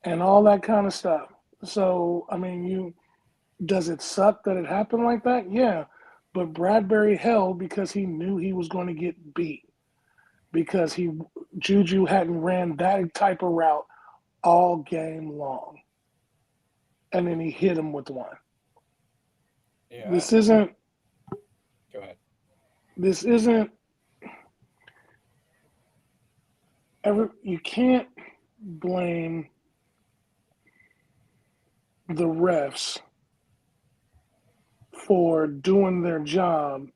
and all that kind of stuff. So, I mean, does it suck that it happened like that? Yeah. But Bradbury held because he knew he was going to get beat, because Juju hadn't ran that type of route all game long. And then he hit him with one. Yeah. This isn't Go ahead. This isn't ever. You can't blame the refs for doing their job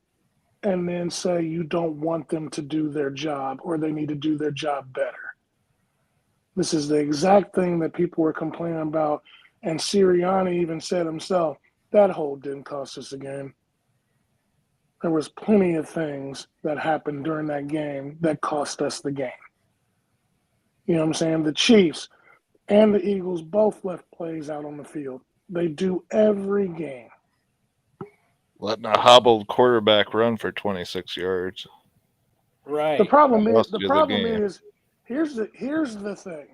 and then say you don't want them to do their job or they need to do their job better. This is the exact thing that people were complaining about, and Sirianni even said himself, that hold didn't cost us a game. There was plenty of things that happened during that game that cost us the game. You know what I'm saying? The Chiefs and the Eagles both left plays out on the field. They do every game. letting a hobbled quarterback run for 26 yards. Right. The problem is, here's the thing.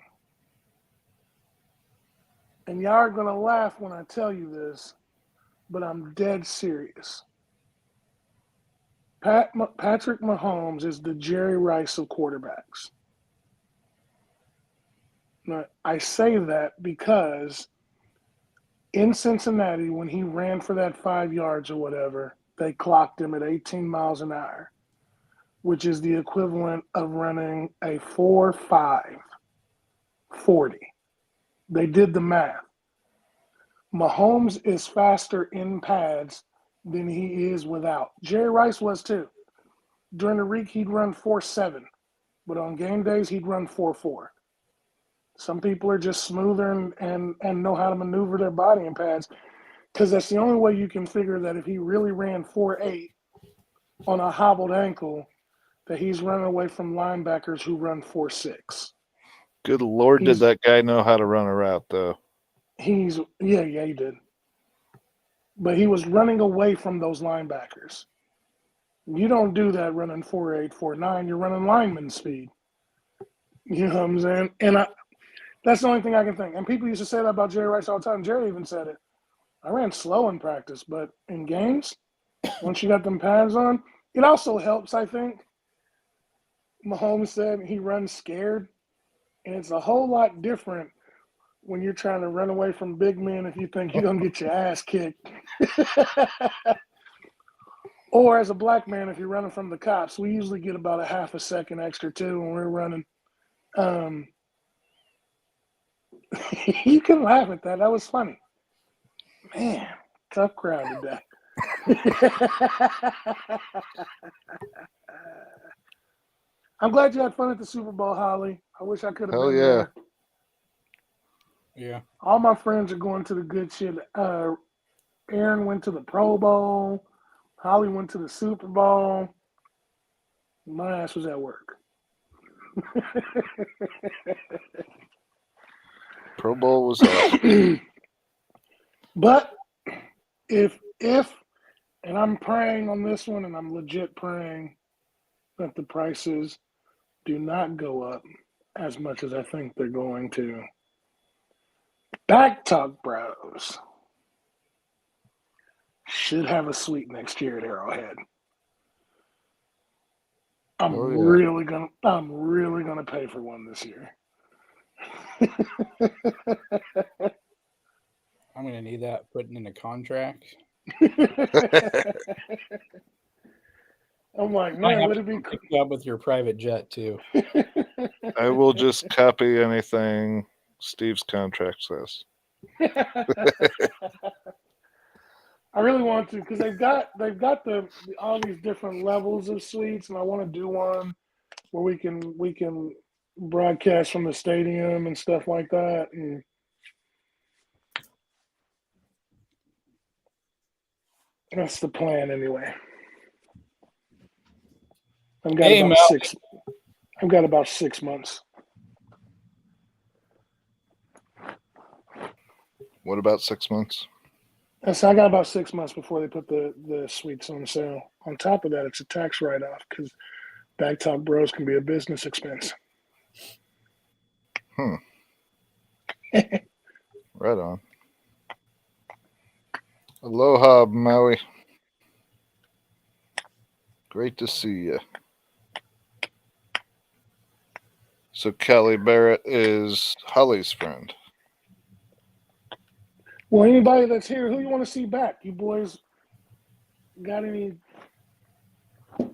And y'all are going to laugh when I tell you this, but I'm dead serious. Patrick Mahomes is the Jerry Rice of quarterbacks. Now, I say that because in Cincinnati, when he ran for that 5 yards or whatever, they clocked him at 18 miles an hour, which is the equivalent of running a 4.5 40. They did the math. Mahomes is faster in pads than he is without. Jerry Rice was too. During the week, he'd run 4.7, but on game days, he'd run 4.4. Some people are just smoother and know how to maneuver their body in pads, because that's the only way you can figure that if he really ran 4.8 on a hobbled ankle, that he's running away from linebackers who run 4.6. Good Lord, did that guy know how to run a route, though? Yeah, he did. But he was running away from those linebackers. You don't do that running 4.8, 4.9. You're running lineman speed. You know what I'm saying? And that's the only thing I can think. And people used to say that about Jerry Rice all the time. Jerry even said it. I ran slow in practice, but in games, once you got them pads on, it also helps, I think. Mahomes said he runs scared. And it's a whole lot different when you're trying to run away from big men if you think you're going to get your ass kicked. Or as a black man, if you're running from the cops, we usually get about a half a second extra too when we're running. You can laugh at that. That was funny. Man, tough crowd today. I'm glad you had fun at the Super Bowl, Holly. I wish I could have Hell been yeah. there. Yeah. All my friends are going to the good shit. Aaron went to the Pro Bowl. Holly went to the Super Bowl. My ass was at work. Pro Bowl was awesome. But if and I'm praying on this one, and I'm legit praying that the prices do not go up as much as I think they're going to. BAK Talk Bros should have a suite next year at Arrowhead. I'm really gonna pay for one this year. I'm gonna need that putting in a contract. I'm like, Might man, have would to it be pick you up with your private jet too. I will just copy anything Steve's contract says. I really want to, because they've got all these different levels of suites, and I want to do one where we can broadcast from the stadium and stuff like that. And that's the plan anyway. I've got about 6 months. What about 6 months? So I got about 6 months before they put the suites on sale. On top of that, it's a tax write-off because BAK Talk Bros can be a business expense. Right on. Aloha, Maui. Great to see you. So Callie Barrett is Holly's friend. Well, anybody that's here, who you want to see back? You boys got any? I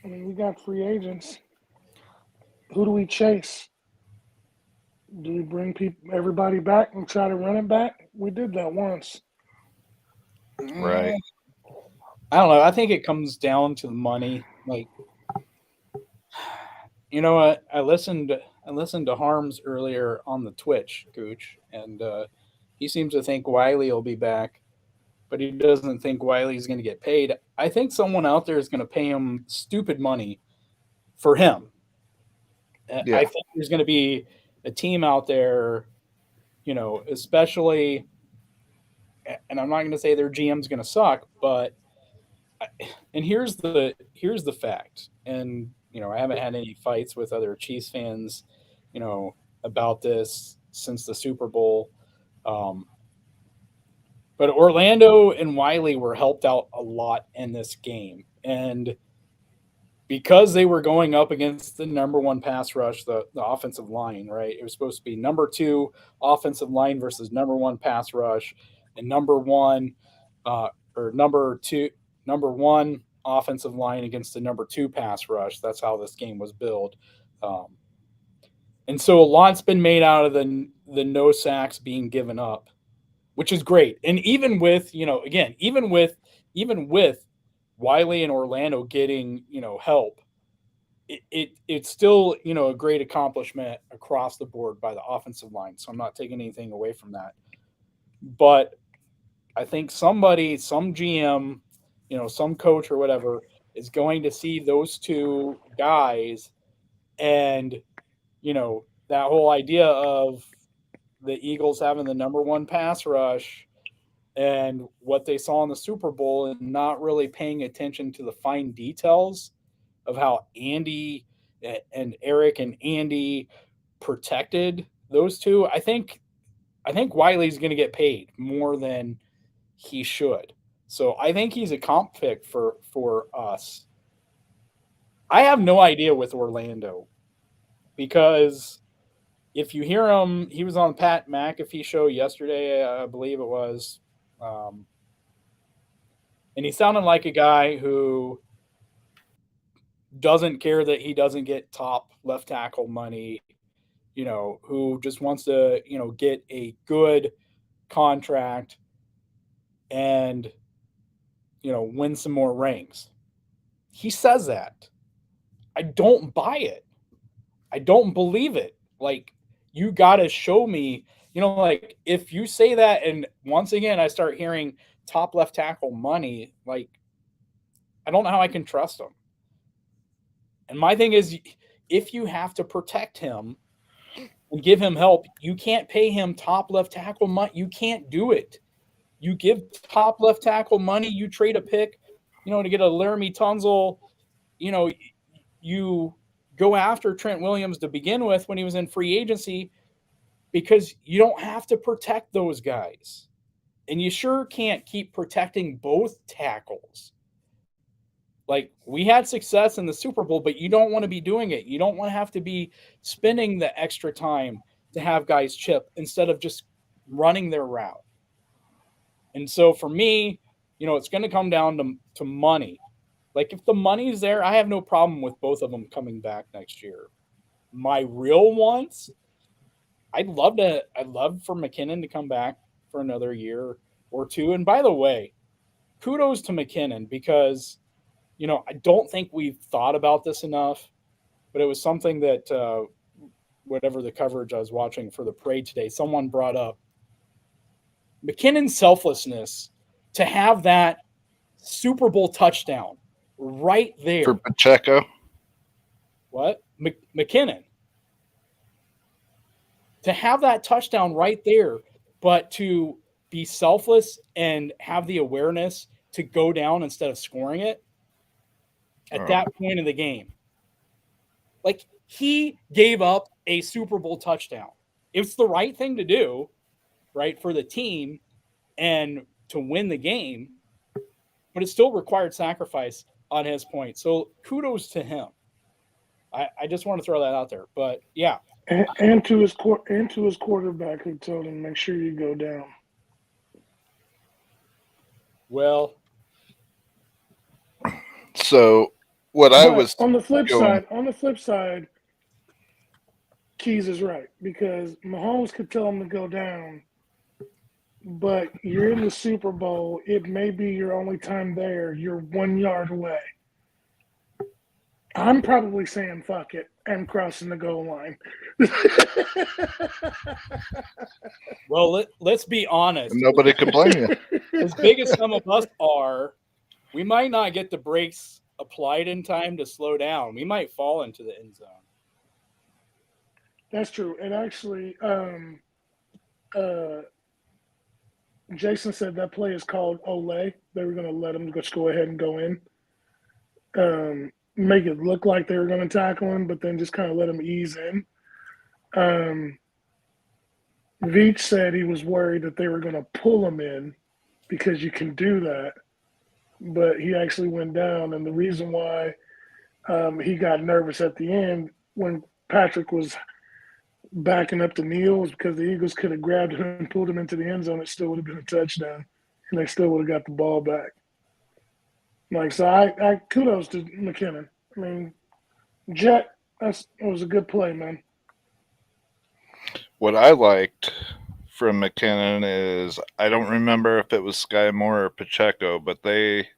mean, we got free agents. Who do we chase? Do we bring everybody back and try to run it back? We did that once. Right. I don't know. I think it comes down to the money. Like, you know what? I listened to Harms earlier on the Twitch, Gooch, and he seems to think Wiley will be back, but he doesn't think Wiley's going to get paid. I think someone out there is going to pay him stupid money for him. Yeah. I think there's going to be a team out there, especially, and I'm not going to say their GM's going to suck, but and here's the fact, and I haven't had any fights with other Chiefs fans, about this since the Super Bowl, but Orlando and Wiley were helped out a lot in this game, and because they were going up against the number one pass rush, the offensive line, right? It was supposed to be number 2 offensive line versus number 1 pass rush, and number 1 offensive line against the number 2 pass rush. That's how this game was billed. And so a lot's been made out of the no sacks being given up, which is great. And even with, even with Wiley and Orlando getting, help, it's still, a great accomplishment across the board by the offensive line. So I'm not taking anything away from that. But I think some GM, some coach or whatever is going to see those two guys and, that whole idea of the Eagles having the number 1 pass rush and what they saw in the Super Bowl and not really paying attention to the fine details of how Andy and Eric and Andy protected those two. I think Wiley's going to get paid more than he should. So I think he's a comp pick for us. I have no idea with Orlando because if you hear him, he was on Pat McAfee show yesterday, I believe it was, and he sounded like a guy who doesn't care that he doesn't get top left tackle money, who just wants to, get a good contract and, win some more rings. He says that. I don't buy it. I don't believe it. Like, you got to show me, like, if you say that and once again I start hearing top left tackle money, like, I don't know how I can trust him. And my thing is, if you have to protect him and give him help, you can't pay him top left tackle money. You can't do it. You give top left tackle money, you trade a pick, to get a Laramie Tunzel, you go after Trent Williams to begin with when he was in free agency because you don't have to protect those guys. And you sure can't keep protecting both tackles. Like, we had success in the Super Bowl, but you don't want to be doing it. You don't want to have to be spending the extra time to have guys chip instead of just running their route. And so for me, it's going to come down to money. Like, if the money's there, I have no problem with both of them coming back next year. My real wants, I'd love for McKinnon to come back for another year or two. And by the way, kudos to McKinnon because, I don't think we've thought about this enough, but it was something that whatever the coverage I was watching for the parade today, someone brought up McKinnon's selflessness to have that Super Bowl touchdown right there. For Pacheco? What? McKinnon. To have that touchdown right there, but to be selfless and have the awareness to go down instead of scoring it at that point in the game. Like, he gave up a Super Bowl touchdown. It's the right thing to do, right, for the team and to win the game, but it still required sacrifice on his point. So kudos to him. I just want to throw that out there. But yeah. And to his quarterback who told him, make sure you go down. Well, so what I was on the flip side, Keas is right because Mahomes could tell him to go down, but you're in the Super Bowl. It may be your only time there. You're 1 yard away. I'm probably saying fuck it and crossing the goal line. Well, let's be honest. Nobody can blame you. As big as some of us are, we might not get the brakes applied in time to slow down. We might fall into the end zone. That's true. And actually, Jason said that play is called Ole. They were going to let him just go ahead and go in. Make it look like they were going to tackle him, but then just kind of let him ease in. Veach said he was worried that they were going to pull him in because you can do that, but he actually went down. And the reason why he got nervous at the end when Patrick was backing up to kneel was because the Eagles could have grabbed him and pulled him into the end zone. It still would have been a touchdown, and they still would have got the ball back. Like, so I kudos to McKinnon. I mean, Jet, that was a good play, man. What I liked from McKinnon is, I don't remember if it was Sky Moore or Pacheco, but they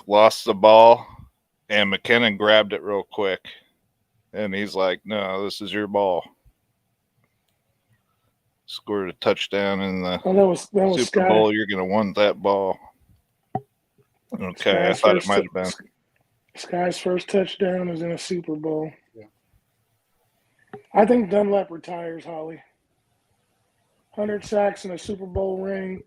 lost the ball and McKinnon grabbed it real quick. And he's like, no, this is your ball. Scored a touchdown in the Super Bowl. You're going to want that ball. Okay, I thought it might have been. Sky's first touchdown is in a Super Bowl. Yeah. I think Dunlap retires, Holly. 100 sacks and a Super Bowl ring.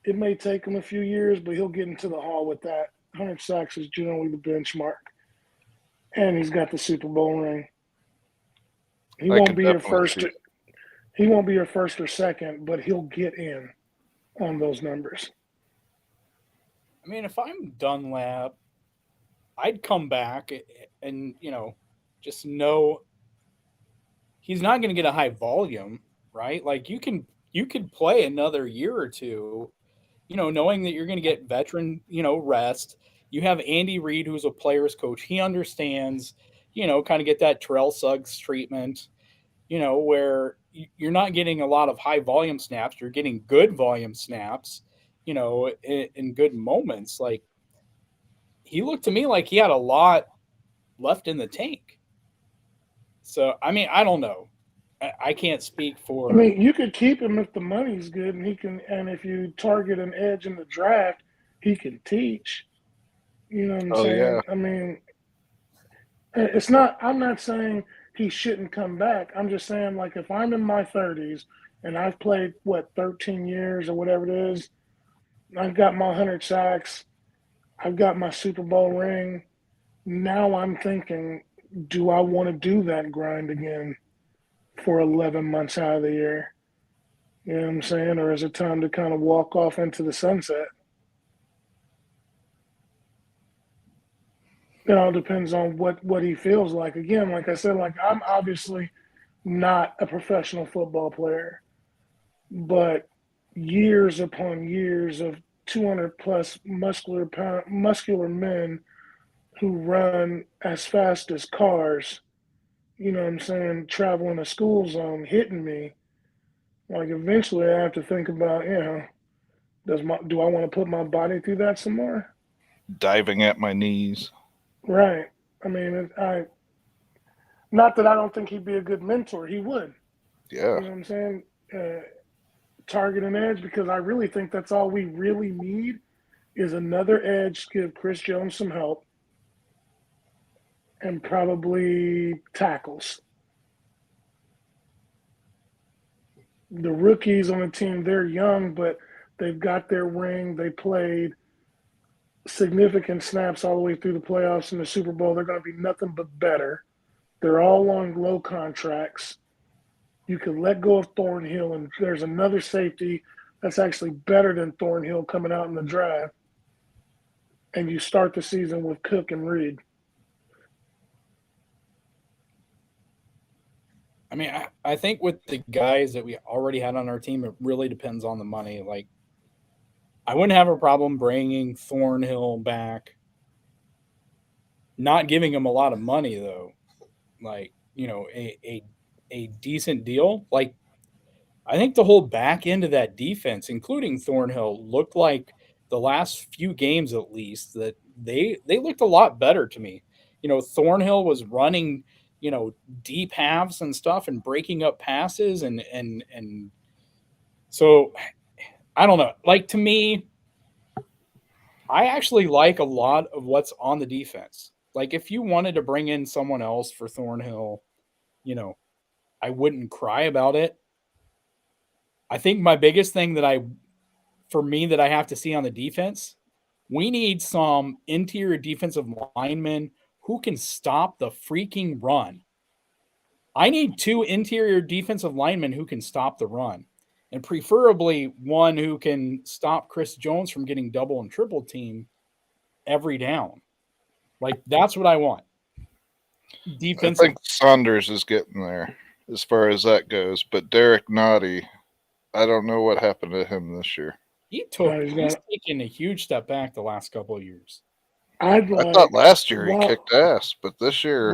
It may take him a few years, but he'll get into the Hall with that. 100 sacks is generally the benchmark. And he's got the Super Bowl ring. He won't be your first. He won't be your first or second, but he'll get in on those numbers. I mean, if I'm Dunlap, I'd come back and, just know he's not going to get a high volume, right? Like you could play another year or two, knowing that you're going to get veteran, rest. You have Andy Reid, who's a player's coach. He understands, kind of get that Terrell Suggs treatment, where you're not getting a lot of high volume snaps. You're getting good volume snaps, in good moments. Like he looked to me like he had a lot left in the tank. So, I mean, I don't know. I can't speak I for. mean, you could keep him if the money's good, and if you target an edge in the draft, he can teach. You know what I'm Oh yeah. saying? I mean, it's not. I'm not saying he shouldn't come back. I'm just saying, like, if I'm in my 30s and I've played 13 years or whatever it is, I've got my 100 sacks, I've got my Super Bowl ring. Now I'm thinking, do I want to do that grind again for 11 months out of the year? You know what I'm saying? Or is it time to kind of walk off into the sunset? It all depends on what he feels like. Again, like I said, like I'm obviously not a professional football player, but years upon years of 200 plus muscular men who run as fast as cars, you know what I'm saying, traveling a school zone, hitting me. Like eventually I have to think about, do I want to put my body through that some more? Diving at my knees. Right. I mean, I not that I don't think he'd be a good mentor. He would. Yeah. You know what I'm saying? Target and edge, because I really think that's all we really need is another edge to give Chris Jones some help and probably tackles. The rookies on the team, they're young, but they've got their ring. They played significant snaps all the way through the playoffs and the Super Bowl. They're going to be nothing but better. They're all on low contracts. You could let go of Thornhill, and there's another safety that's actually better than Thornhill coming out in the draft. And you start the season with Cook and Reed. I mean, I think with the guys that we already had on our team, it really depends on the money. Like, I wouldn't have a problem bringing Thornhill back, not giving him a lot of money though. Like, a decent deal. Like, I think the whole back end of that defense, including Thornhill, looked like the last few games at least that they looked a lot better to me. Thornhill was running, deep halves and stuff and breaking up passes and so I don't know. Like to me, I actually like a lot of what's on the defense. Like if you wanted to bring in someone else for Thornhill, I wouldn't cry about it. I think my biggest thing that I have to see on the defense, we need some interior defensive linemen who can stop the freaking run. I need 2 interior defensive linemen who can stop the run, and preferably one who can stop Chris Jones from getting double and triple team every down. Like that's what I want. I Defensive. think Saunders is getting there as far as that goes, but Derek Nottie, I don't know what happened to him this year. He's He's taken a huge step back the last couple of years. I'd I thought like last year he while kicked ass, but this year,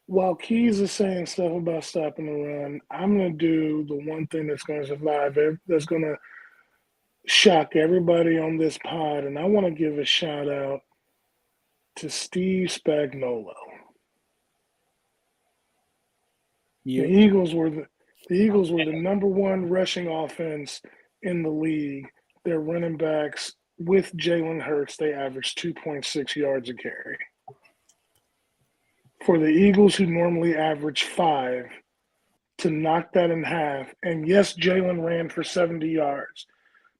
while Keas is saying stuff about stopping the run, I'm gonna do the one thing that's gonna survive. That's gonna shock everybody on this pod, and I want to give a shout out to Steve Spagnuolo. The Eagles were the number one rushing offense in the league. Their running backs with Jalen Hurts, they averaged 2.6 yards a carry. For the Eagles, who normally average 5, to knock that in half, and yes, Jalen ran for 70 yards,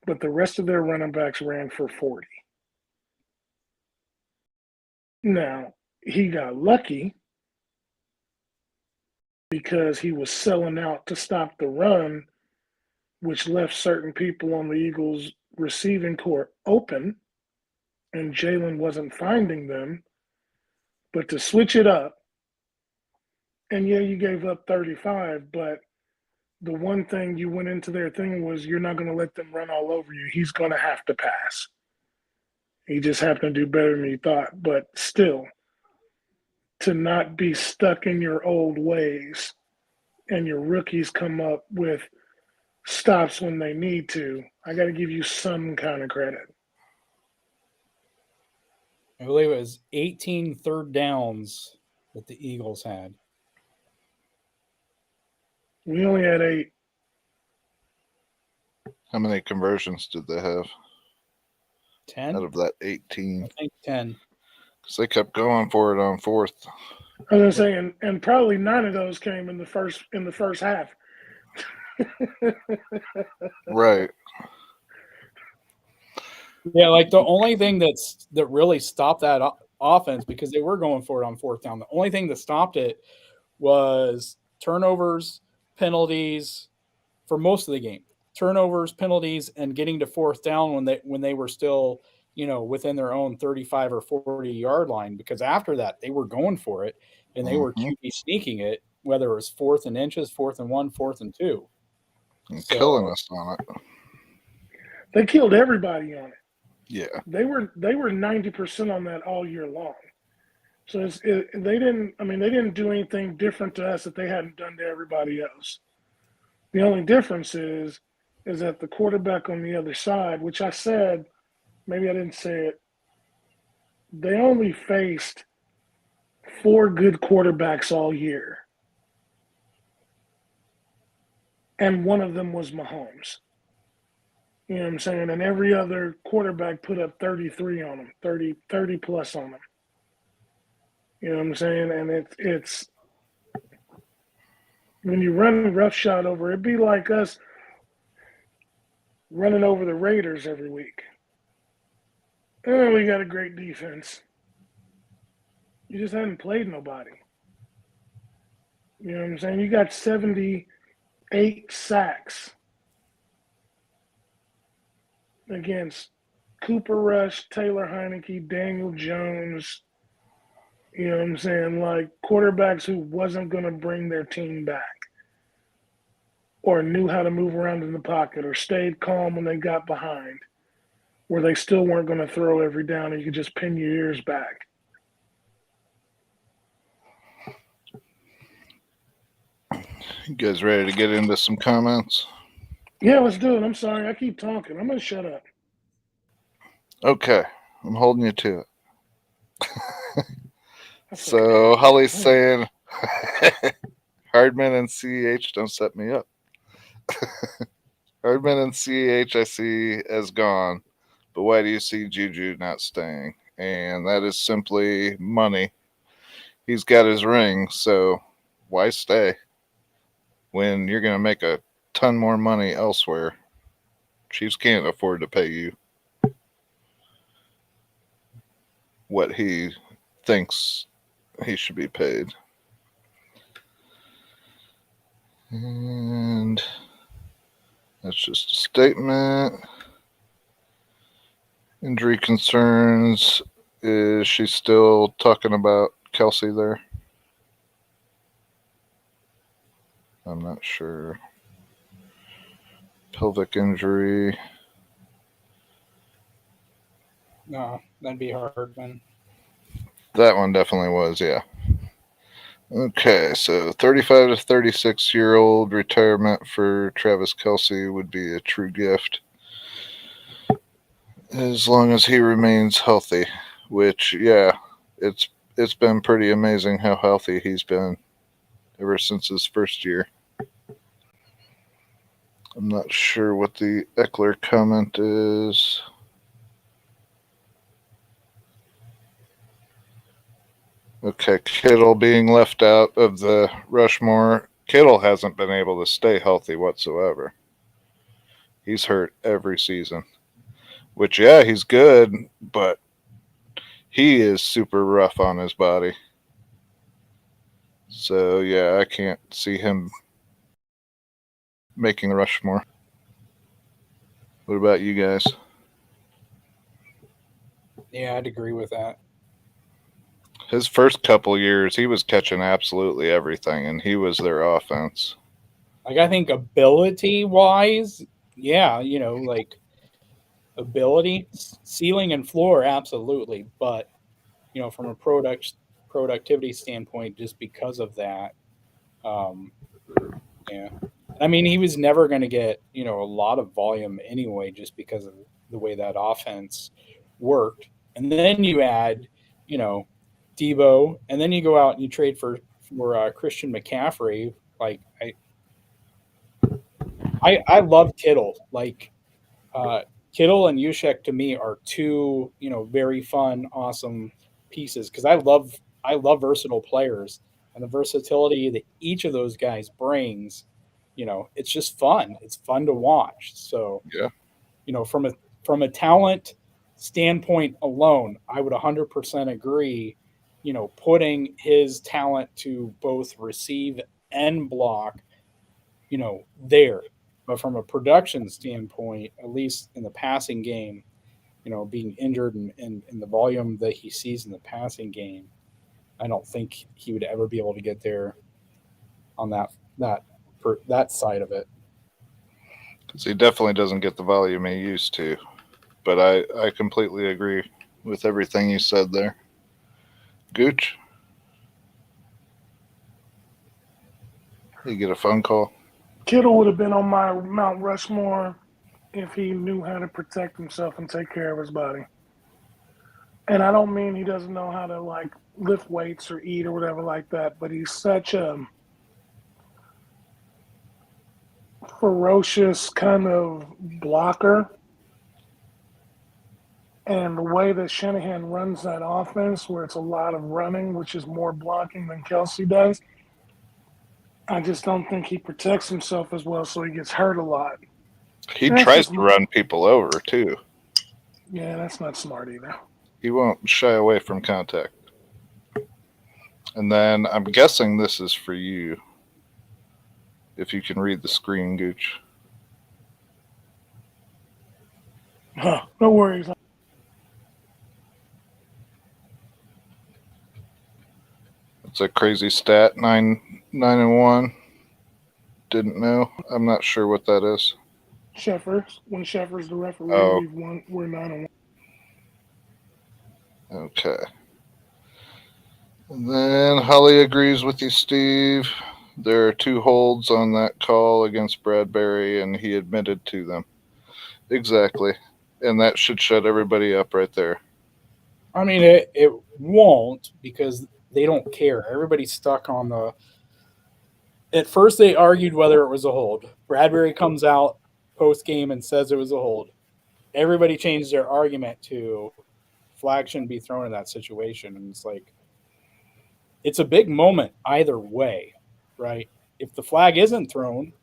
but the rest of their running backs ran for 40. Now, he got lucky because he was selling out to stop the run, which left certain people on the Eagles' receiving corps open, and Jalen wasn't finding them. But to switch it up And yeah, you gave up 35, but the one thing you went into their thing was you're not going to let them run all over you. He's going to have to pass. He just happened to do better than he thought. But still, to not be stuck in your old ways and your rookies come up with stops when they need to, I got to give you some kind of credit. I believe it was 18 third downs that the Eagles had. We only had 8. How many conversions did they have 10? out of that 18? I think 10. Because they kept going for it on fourth. I was gonna say, and probably 9 of those came in the first half. Right. Yeah, like the only thing that really stopped that offense, because they were going for it on fourth down, the only thing that stopped it was turnovers, penalties for most of the game. Turnovers, penalties, and getting to fourth down when they were still, within their own 35 or 40-yard line, because after that they were going for it and they were QB sneaking it, whether it was 4th and inches, 4th and 1, 4th and 2. And killing us on it. They killed everybody on it. Yeah. They were 90% on that all year long. So they didn't do anything different to us that they hadn't done to everybody else. The only difference is that the quarterback on the other side, which I said, maybe I didn't say it, they only faced 4 good quarterbacks all year. And one of them was Mahomes. You know what I'm saying? And every other quarterback put up 33 on them, 30 plus on them. You know what I'm saying? And it's when you run roughshod over, it'd be like us running over the Raiders every week. Oh, we got a great defense. You just hadn't played nobody. You know what I'm saying? You got 78 sacks against Cooper Rush, Taylor Heineke, Daniel Jones. You know what I'm saying? Like quarterbacks who wasn't going to bring their team back or knew how to move around in the pocket or stayed calm when they got behind, where they still weren't going to throw every down and you could just pin your ears back. You guys ready to get into some comments? Yeah, let's do it. I'm sorry. I keep talking. I'm going to shut up. Okay. I'm holding you to it. So Holly's saying Hardman and CH don't set me up. Hardman and CH I see as gone, but why do you see Juju not staying? And that is simply money. He's got his ring, so why stay when you're going to make a ton more money elsewhere? Chiefs can't afford to pay you what he thinks he should be paid. And that's just a statement. Injury concerns. Is she still talking about Kelsey there? I'm not sure. Pelvic injury. No, that'd be hard, man. That one definitely was, yeah. Okay, so 35 to 36-year-old retirement for Travis Kelce would be a true gift. As long as he remains healthy, which, yeah, it's been pretty amazing how healthy he's been ever since his first year. I'm not sure what the Eckler comment is. Okay, Kittle being left out of the Rushmore. Kittle hasn't been able to stay healthy whatsoever. He's hurt every season. Which, yeah, he's good, but he is super rough on his body. So, yeah, I can't see him making the Rushmore. What about you guys? Yeah, I'd agree with that. His first couple years, he was catching absolutely everything, and he was their offense. Like, I think ability-wise, yeah, like ability, ceiling and floor, absolutely. But, from a productivity standpoint, just because of that, yeah. I mean, he was never going to get, a lot of volume anyway, just because of the way that offense worked. And then you add, you know, Debo, and then you go out and you trade for Christian McCaffrey. Like I love Kittle. Like uh, Kittle and Juszczyk to me are two, very fun, awesome pieces because I love versatile players and the versatility that each of those guys brings. It's just fun. It's fun to watch. So, Yeah. From a talent standpoint alone, I would 100% agree. Putting his talent to both receive and block, there. But from a production standpoint, at least in the passing game, being injured and the volume that he sees in the passing game, I don't think he would ever be able to get there on that side of it. Because he definitely doesn't get the volume he used to. But I completely agree with everything you said there. Gooch? You get a phone call? Kittle would have been on my Mount Rushmore if he knew how to protect himself and take care of his body. And I don't mean he doesn't know how to like lift weights or eat or whatever like that, but he's such a ferocious kind of blocker. And the way that Shanahan runs that offense, where it's a lot of running, which is more blocking than Kelsey does, I just don't think he protects himself as well, so he gets hurt a lot. He tries to run people over, too. Yeah, that's not smart either. He won't shy away from contact. And then I'm guessing this is for you. If you can read the screen, Gooch. Huh, no worries. It's a crazy stat. 9-1. Didn't know. I'm not sure what that is. Sheffers. When Sheffers the referee, Oh. we're 9-1. Okay. And then Holly agrees with you, Steve. There are 2 holds on that call against Bradbury, and he admitted to them. Exactly. And that should shut everybody up right there. I mean, it won't because they don't care. Everybody's stuck on the. At first, they argued whether it was a hold. Bradbury comes out post game and says it was a hold. Everybody changed their argument to flag shouldn't be thrown in that situation. And it's like, it's a big moment either way, right? If the flag isn't thrown,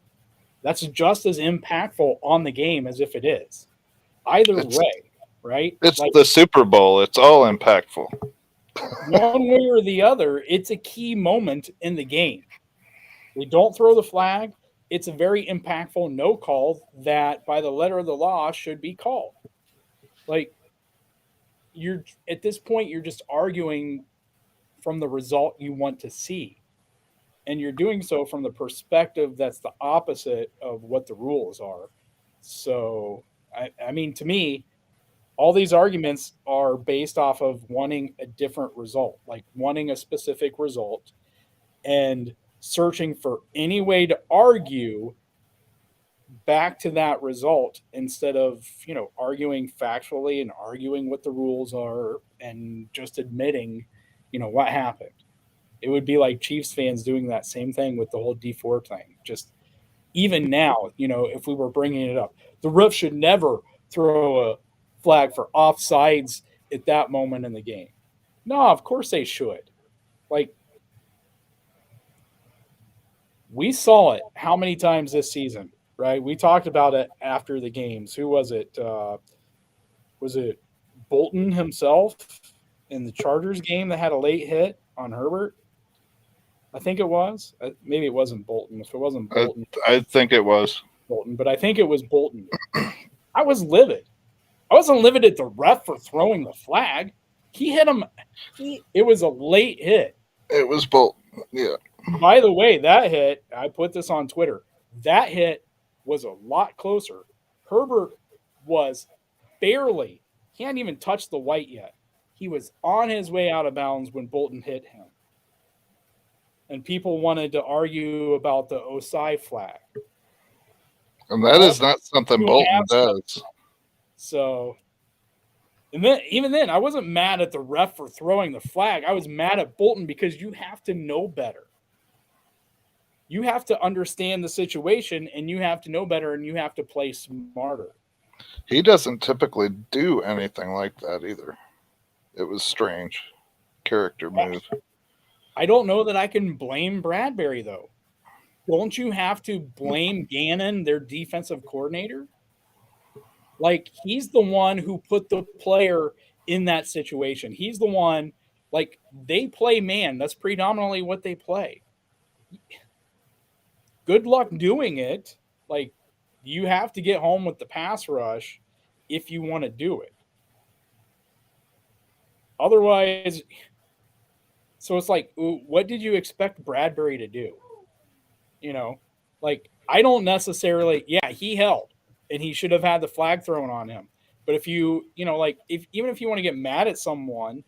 that's just as impactful on the game as if it is. Either way, right? It's like the Super Bowl. It's all impactful. One way or the other, it's a key moment in the game. They don't throw the flag. It's a very impactful no call that by the letter of the law should be called. Like, you're at this point, you're just arguing from the result you want to see. And you're doing so from the perspective that's the opposite of what the rules are. So, I mean, to me, all these arguments are based off of wanting a different result, like wanting a specific result and searching for any way to argue back to that result instead of, arguing factually and arguing what the rules are and just admitting, what happened. It would be like Chiefs fans doing that same thing with the whole D4 thing. Just even now, if we were bringing it up, the ref should never throw a flag for offsides at that moment in the game. No, of course they should. Like, we saw it how many times this season, right? We talked about it after the games. Who was it? Was it Bolton himself in the Chargers game that had a late hit on Herbert? I think it was. Maybe it wasn't Bolton. If it wasn't Bolton, I think it was Bolton, but I think it was Bolton. I was livid. I wasn't livid at the ref for throwing the flag. He hit him. It was a late hit. It was Bolton. Yeah. By the way, that hit, I put this on Twitter. That hit was a lot closer. Herbert was barely, he hadn't even touched the white yet. He was on his way out of bounds when Bolton hit him. And people wanted to argue about the Osai flag. And that is not something Bolton does. So, and then even then, I wasn't mad at the ref for throwing the flag. I was mad at Bolton because you have to know better. You have to understand the situation, and you have to know better, and you have to play smarter. He doesn't typically do anything like that either. It was strange. Character move. I don't know that I can blame Bradbury, though. Don't you have to blame Gannon, their defensive coordinator? Like, he's the one who put the player in that situation. He's the one, like, they play man. That's predominantly what they play. Good luck doing it. Like, you have to get home with the pass rush if you want to do it. Otherwise, so it's like, what did you expect Bradbury to do? You know, like, I don't necessarily, he held and he should have had the flag thrown on him. But if you, like, even if you want to get mad at someone,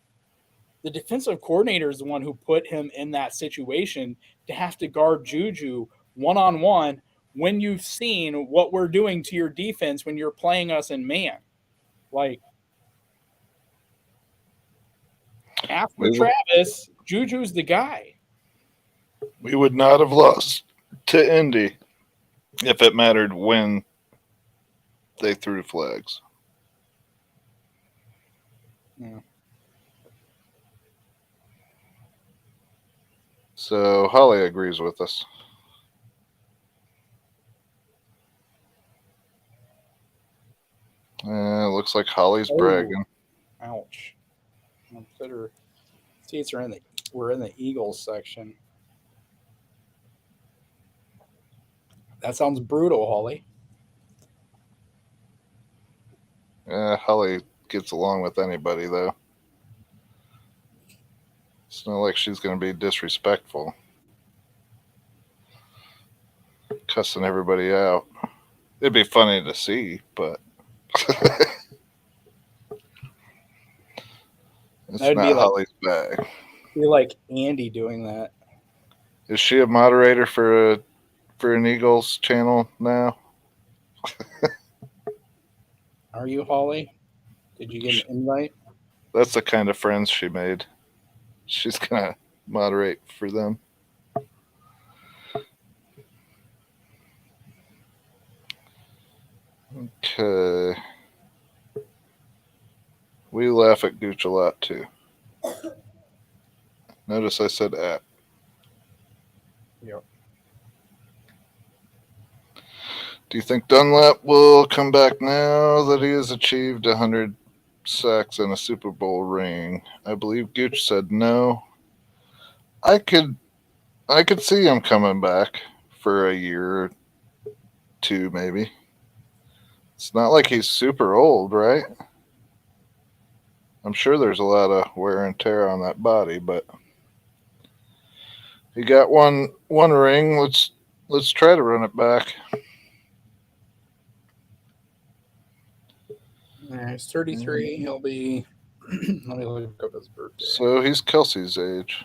the defensive coordinator is the one who put him in that situation to have to guard Juju one-on-one when you've seen what we're doing to your defense when you're playing us in man. Like, after Travis, Juju's the guy. We would not have lost to Indy if it mattered when they threw flags. Yeah. So Holly agrees with us. Looks like Holly's bragging. Ouch. Consider seats we're in the Eagles section. That sounds brutal, Holly. Holly gets along with anybody, though. It's not like she's going to be disrespectful. Cussing everybody out. It'd be funny to see, but it's That'd not be like, Holly's bag. Be like Andy doing that. Is she a moderator for an Eagles channel now? Are you, Holly? Did you get an invite? That's the kind of friends she made. She's going to moderate for them. Okay. We laugh at Gooch a lot, too. Notice I said at. Yep. Do you think Dunlap will come back now that he has achieved 100 sacks and a Super Bowl ring? I believe Gooch said no. I could see him coming back for a year or two, maybe. It's not like he's super old, right? I'm sure there's a lot of wear and tear on that body, but he got one ring. Let's try to run it back. He's 33. He'll be. Let me look up his birthday. So he's Kelsey's age.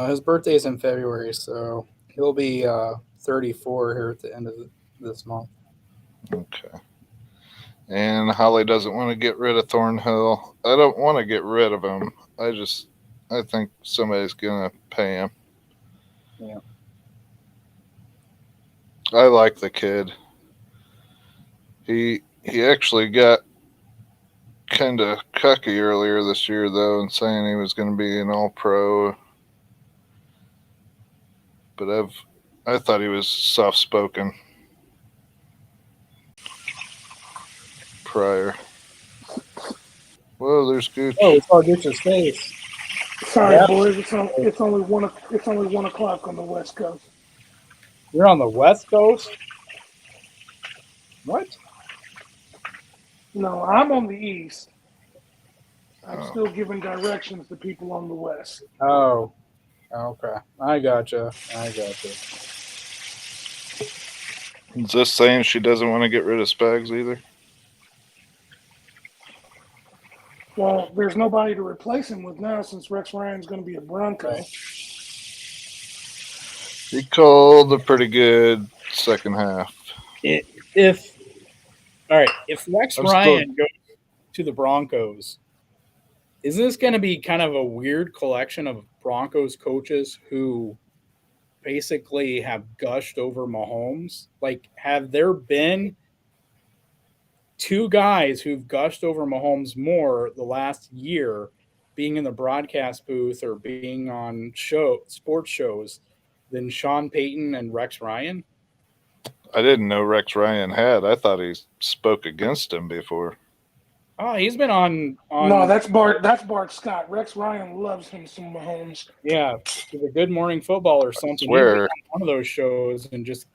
His birthday is in February, so he'll be 34 here at the end of this month. Okay. And Holly doesn't want to get rid of Thornhill. I don't want to get rid of him. I think somebody's going to pay him. Yeah. I like the kid. He actually got kind of cocky earlier this year, though, and saying he was going to be an all-pro. But I thought he was soft-spoken prior. Whoa, there's Gooch. Oh, it's all Gooch's face. Sorry, boys. It's only 1 o'clock on the West Coast. You're on the West Coast? What? No, I'm on the East. I'm still giving directions to people on the West. Oh, okay. I gotcha. Is this saying she doesn't want to get rid of Spags either? Well, there's nobody to replace him with now since Rex Ryan's going to be a Bronco. Right. He called a pretty good second half. If Rex Ryan goes to the Broncos, is this going to be kind of a weird collection of Broncos coaches who basically have gushed over Mahomes? Like, have there been two guys who've gushed over Mahomes more the last year, being in the broadcast booth or being on sports shows, than Sean Payton and Rex Ryan? I didn't know Rex Ryan had. I thought he spoke against him before. Oh, he's been on. No, that's Bart Scott. Rex Ryan loves him some Mahomes. Yeah, the Good Morning Football or something. He's swear. on one of those shows and just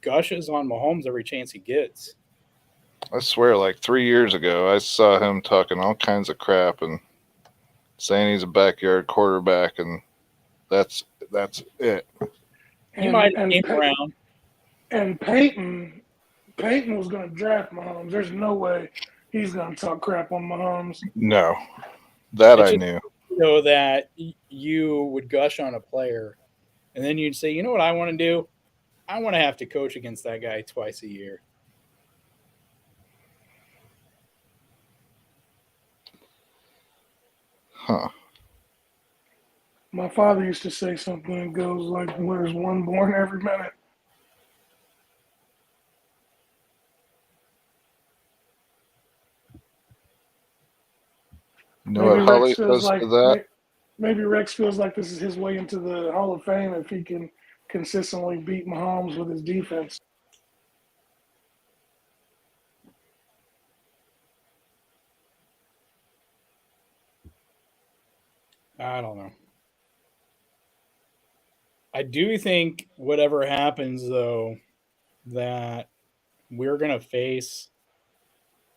gushes on Mahomes every chance he gets. I swear, like 3 years ago, I saw him talking all kinds of crap and saying he's a backyard quarterback, and that's it. He might have came around. And Peyton was going to draft Mahomes. There's no way he's going to talk crap on Mahomes. No, that I knew. So that you would gush on a player, and then you'd say, you know what I want to do? I want to have to coach against that guy twice a year. Huh. My father used to say something that goes like, there's one born every minute. You know what Holly says like, to that? Maybe Rex feels like this is his way into the Hall of Fame if he can consistently beat Mahomes with his defense. I don't know. I do think whatever happens, though, that we're going to face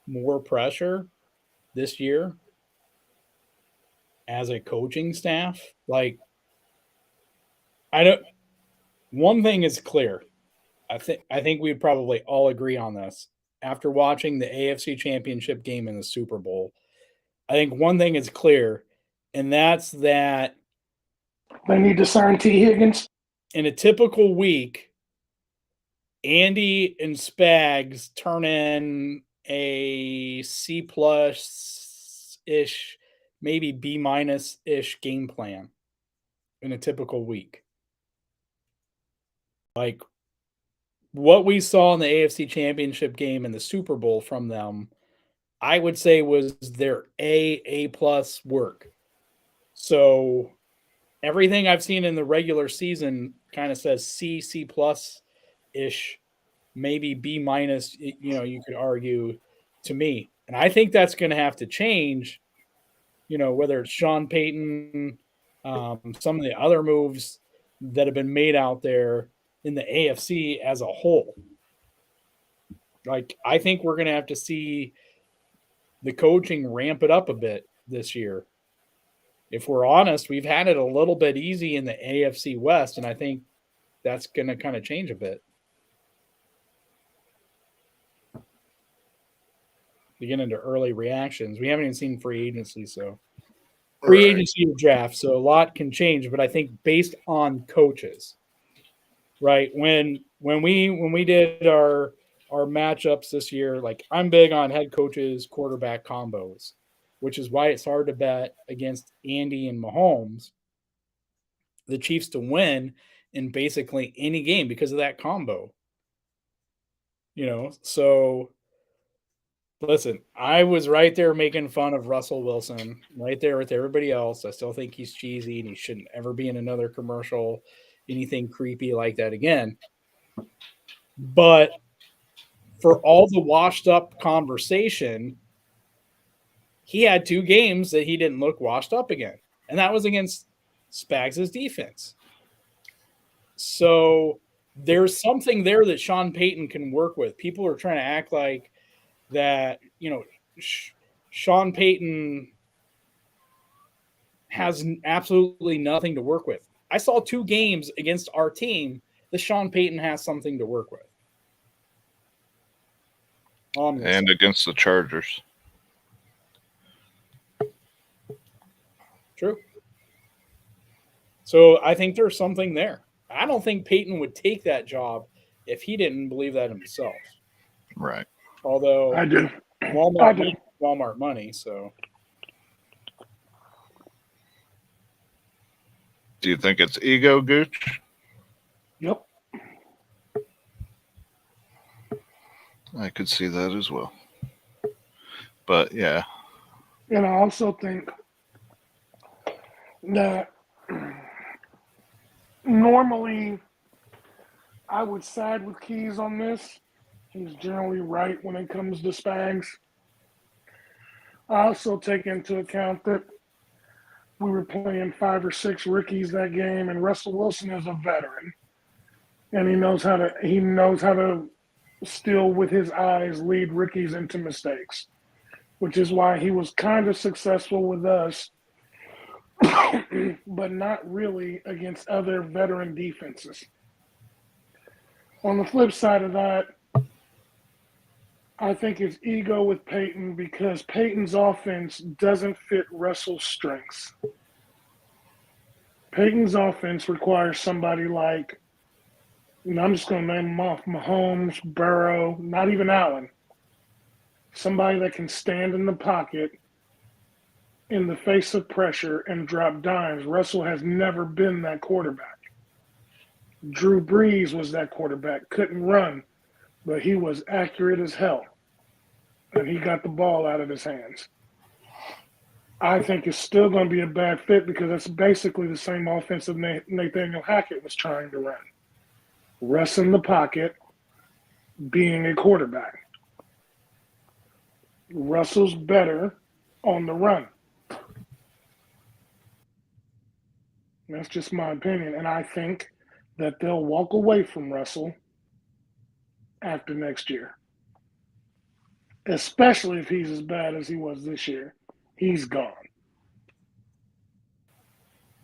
more pressure this year as a coaching staff. Like, one thing is clear. I think we'd probably all agree on this. After watching the AFC Championship game in the Super Bowl, I think one thing is clear, and that's that they need to sign T. Higgins. In a typical week, Andy and Spags turn in a C+ ish, maybe B- ish game plan in a typical week. Like what we saw in the AFC Championship game and the Super Bowl from them, I would say was their A+ work. So everything I've seen in the regular season kind of says C+ ish, maybe B-, you could argue to me. And I think that's going to have to change, whether it's Sean Payton, some of the other moves that have been made out there in the AFC as a whole. Like, I think we're going to have to see the coaching ramp it up a bit this year. If we're honest, we've had it a little bit easy in the AFC West, and I think that's going to kind of change a bit. To get into early reactions, we haven't even seen free agency, so free agency or draft, so a lot can change. But I think based on coaches, right? When we did our matchups this year, like I'm big on head coaches quarterback combos, which is why it's hard to bet against Andy and Mahomes, the Chiefs, to win in basically any game because of that combo. So listen, I was right there making fun of Russell Wilson, right there with everybody else. I still think he's cheesy and he shouldn't ever be in another commercial, anything creepy like that again. But for all the washed up conversation, he had 2 games that he didn't look washed up again. And that was against Spags' defense. So there's something there that Sean Payton can work with. People are trying to act like that, Sean Payton has absolutely nothing to work with. I saw 2 games against our team that Sean Payton has something to work with. And against the Chargers. True. So I think there's something there. I don't think Payton would take that job if he didn't believe that himself. Right. Although I do. Walmart money, so. Do you think it's ego, Gooch? Yep. I could see that as well. But yeah. And I also think that normally I would side with Keas on this. He's generally right when it comes to Spags. I also take into account that we were playing 5 or 6 rookies that game, and Russell Wilson is a veteran, and he knows how to still with his eyes lead rookies into mistakes, which is why he was kind of successful with us, but not really against other veteran defenses. On the flip side of that, I think it's ego with Payton because Payton's offense doesn't fit Russell's strengths. Payton's offense requires somebody like, I'm just going to name them off, Mahomes, Burrow, not even Allen. Somebody that can stand in the pocket in the face of pressure and drop dimes. Russell has never been that quarterback. Drew Brees was that quarterback, couldn't run, but he was accurate as hell. And he got the ball out of his hands. I think it's still going to be a bad fit because that's basically the same offense that Nathaniel Hackett was trying to run. Russ in the pocket, being a quarterback. Russell's better on the run. That's just my opinion. And I think that they'll walk away from Russell after next year. Especially if he's as bad as he was this year. He's gone.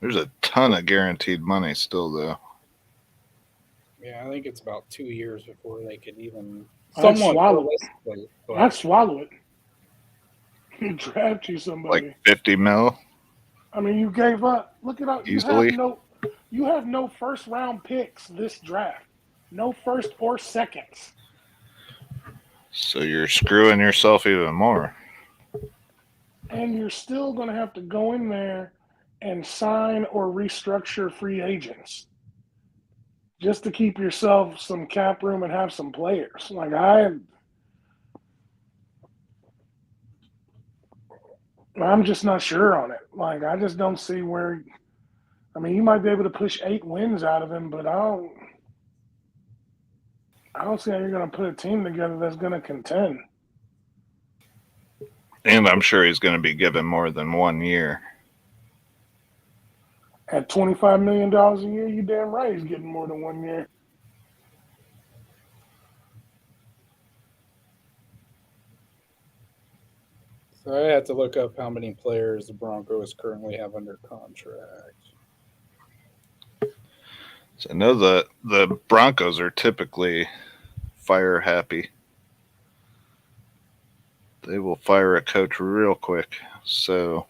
There's a ton of guaranteed money still, though. Yeah, I think it's about 2 years before they could even I'd somewhat swallow realistically. I'd swallow it. Draft you somebody. Like 50 mil? I mean, you gave up. Look it up. Easily. You have no first round picks this draft. No first or seconds. So you're screwing yourself even more. And you're still going to have to go in there and sign or restructure free agents just to keep yourself some cap room and have some players. Like I'm just not sure on it. Like, I just don't see where. I mean, you might be able to push 8 wins out of him, but I don't see how you're going to put a team together that's going to contend. And I'm sure he's going to be given more than 1 year. At $25 million a year, you damn right he's getting more than 1 year. So I had to look up how many players the Broncos currently have under contract. So I know the Broncos are typically fire happy. They will fire a coach real quick. So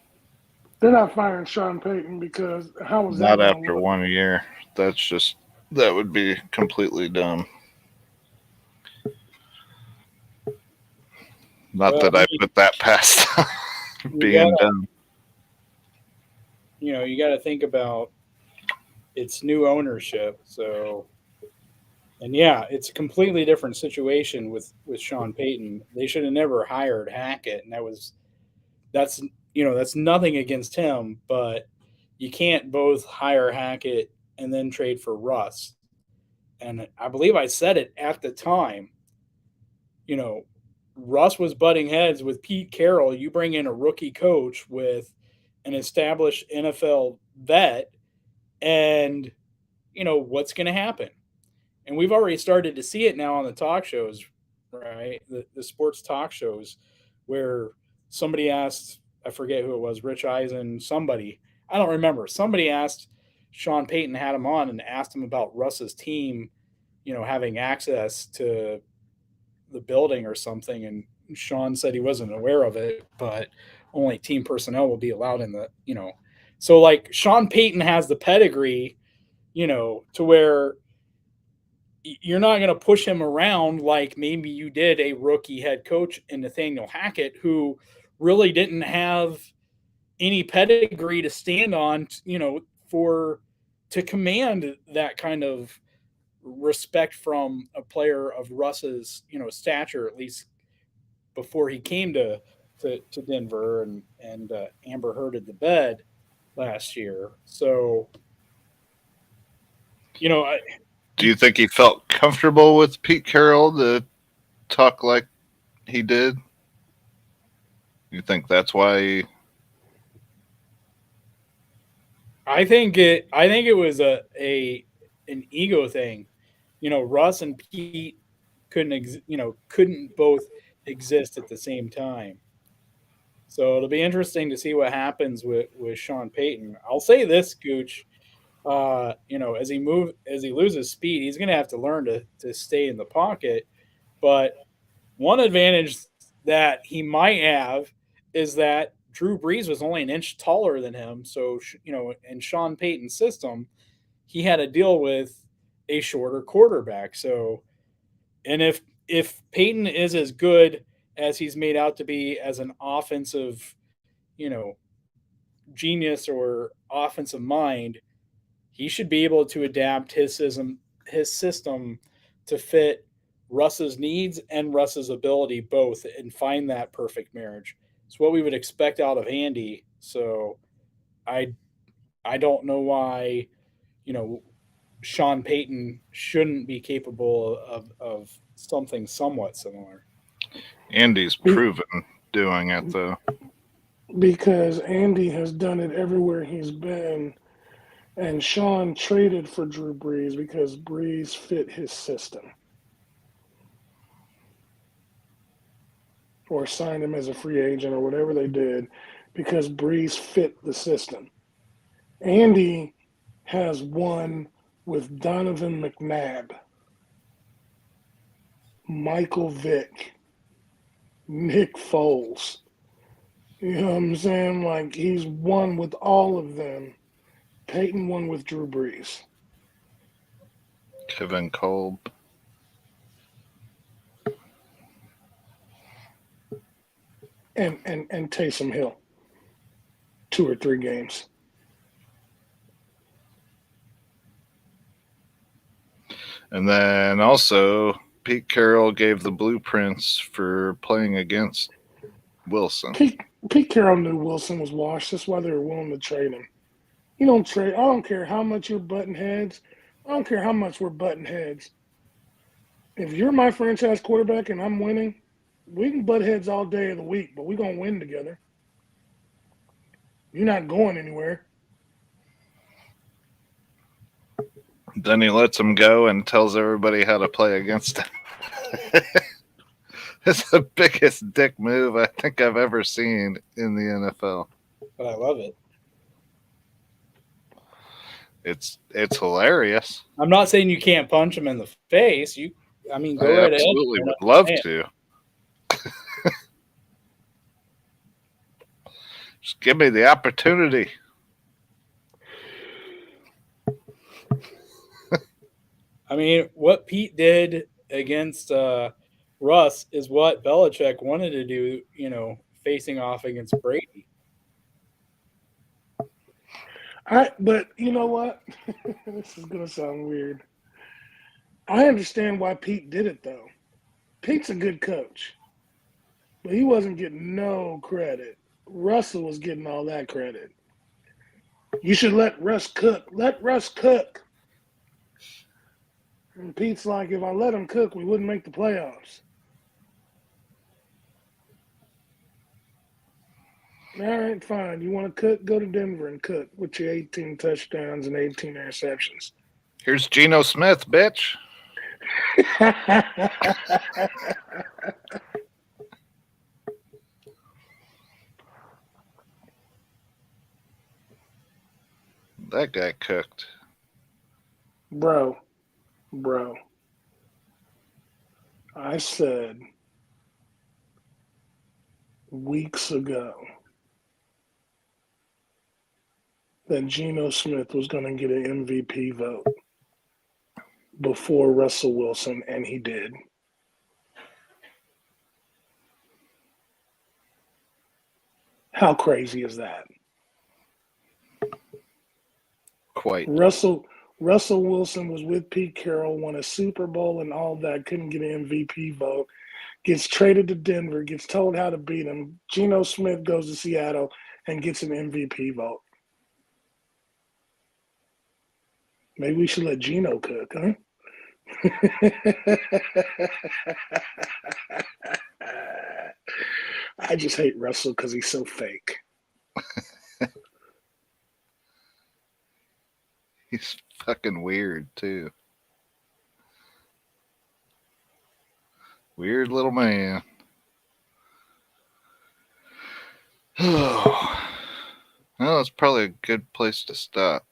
they're not firing Sean Payton because how was not that? Not after 1 year. That would be completely dumb. Not that I put that past being dumb. You know, you got to think about it's new ownership. So, and yeah, it's a completely different situation with Sean Payton. They should have never hired Hackett, and that's nothing against him, but you can't both hire Hackett and then trade for Russ. And I believe I said it at the time. You know, Russ was butting heads with Pete Carroll. You bring in a rookie coach with an established NFL vet, and you know what's going to happen. And we've already started to see it now on the talk shows, right? The sports talk shows where somebody asked, I forget who it was, Rich Eisen, somebody I don't remember. Somebody asked Sean Payton, had him on and asked him about Russ's team, having access to the building or something. And Sean said he wasn't aware of it, but only team personnel will be allowed in the. So like Sean Payton has the pedigree, to where you're not going to push him around like maybe you did a rookie head coach in Nathaniel Hackett, who really didn't have any pedigree to stand on, to command that kind of respect from a player of Russ's, stature, at least before he came to Denver and Amber herded the bed last year. So, Do you think he felt comfortable with Pete Carroll to talk like he did? You think that's why? I think it was an ego thing. Russ and Pete couldn't both exist at the same time. So it'll be interesting to see what happens with Sean Payton. I'll say this, Gooch. As he loses speed, he's going to have to learn to stay in the pocket. But one advantage that he might have is that Drew Brees was only an inch taller than him. So, in Sean Payton's system, he had to deal with a shorter quarterback. So, and if Payton is as good as he's made out to be as an offensive, genius or offensive mind, he should be able to adapt his system to fit Russ's needs and Russ's ability both and find that perfect marriage. It's what we would expect out of Andy. So I don't know why, Sean Payton shouldn't be capable of something somewhat similar. Andy's proven doing it, though. Because Andy has done it everywhere he's been. And Sean traded for Drew Brees because Brees fit his system. Or signed him as a free agent or whatever they did because Brees fit the system. Andy has won with Donovan McNabb, Michael Vick, Nick Foles. You know what I'm saying? Like, he's won with all of them. Peyton won with Drew Brees. Kevin Kolb. And Taysom Hill. 2 or 3 games. And then also, Pete Carroll gave the blueprints for playing against Wilson. Pete Carroll knew Wilson was washed. That's why they were willing to trade him. You don't trade. I don't care how much you're butting heads. I don't care how much we're butting heads. If you're my franchise quarterback and I'm winning, we can butt heads all day of the week, but we're going to win together. You're not going anywhere. Then he lets him go and tells everybody how to play against him. It's the biggest dick move I think I've ever seen in the NFL. But I love it. It's hilarious. I'm not saying you can't punch him in the face. Go I right ahead. absolutely would love to. Just give me the opportunity. I mean, what Pete did against Russ is what Belichick wanted to do, facing off against Brady. But you know what? This is going to sound weird. I understand why Pete did it, though. Pete's a good coach, but he wasn't getting no credit. Russell was getting all that credit. You should let Russ cook. Let Russ cook. And Pete's like, if I let him cook, we wouldn't make the playoffs. All right, fine. You want to cook? Go to Denver and cook with your 18 touchdowns and 18 interceptions. Here's Geno Smith, bitch. That guy cooked. Bro. I said weeks ago that Geno Smith was going to get an MVP vote before Russell Wilson, and he did. How crazy is that? Quite. Russell Wilson was with Pete Carroll, won a Super Bowl and all that, couldn't get an MVP vote, gets traded to Denver, gets told how to beat him. Geno Smith goes to Seattle and gets an MVP vote. Maybe we should let Geno cook, huh? I just hate Russell because he's so fake. He's fucking weird, too. Weird little man. Oh. Well, that's probably a good place to stop.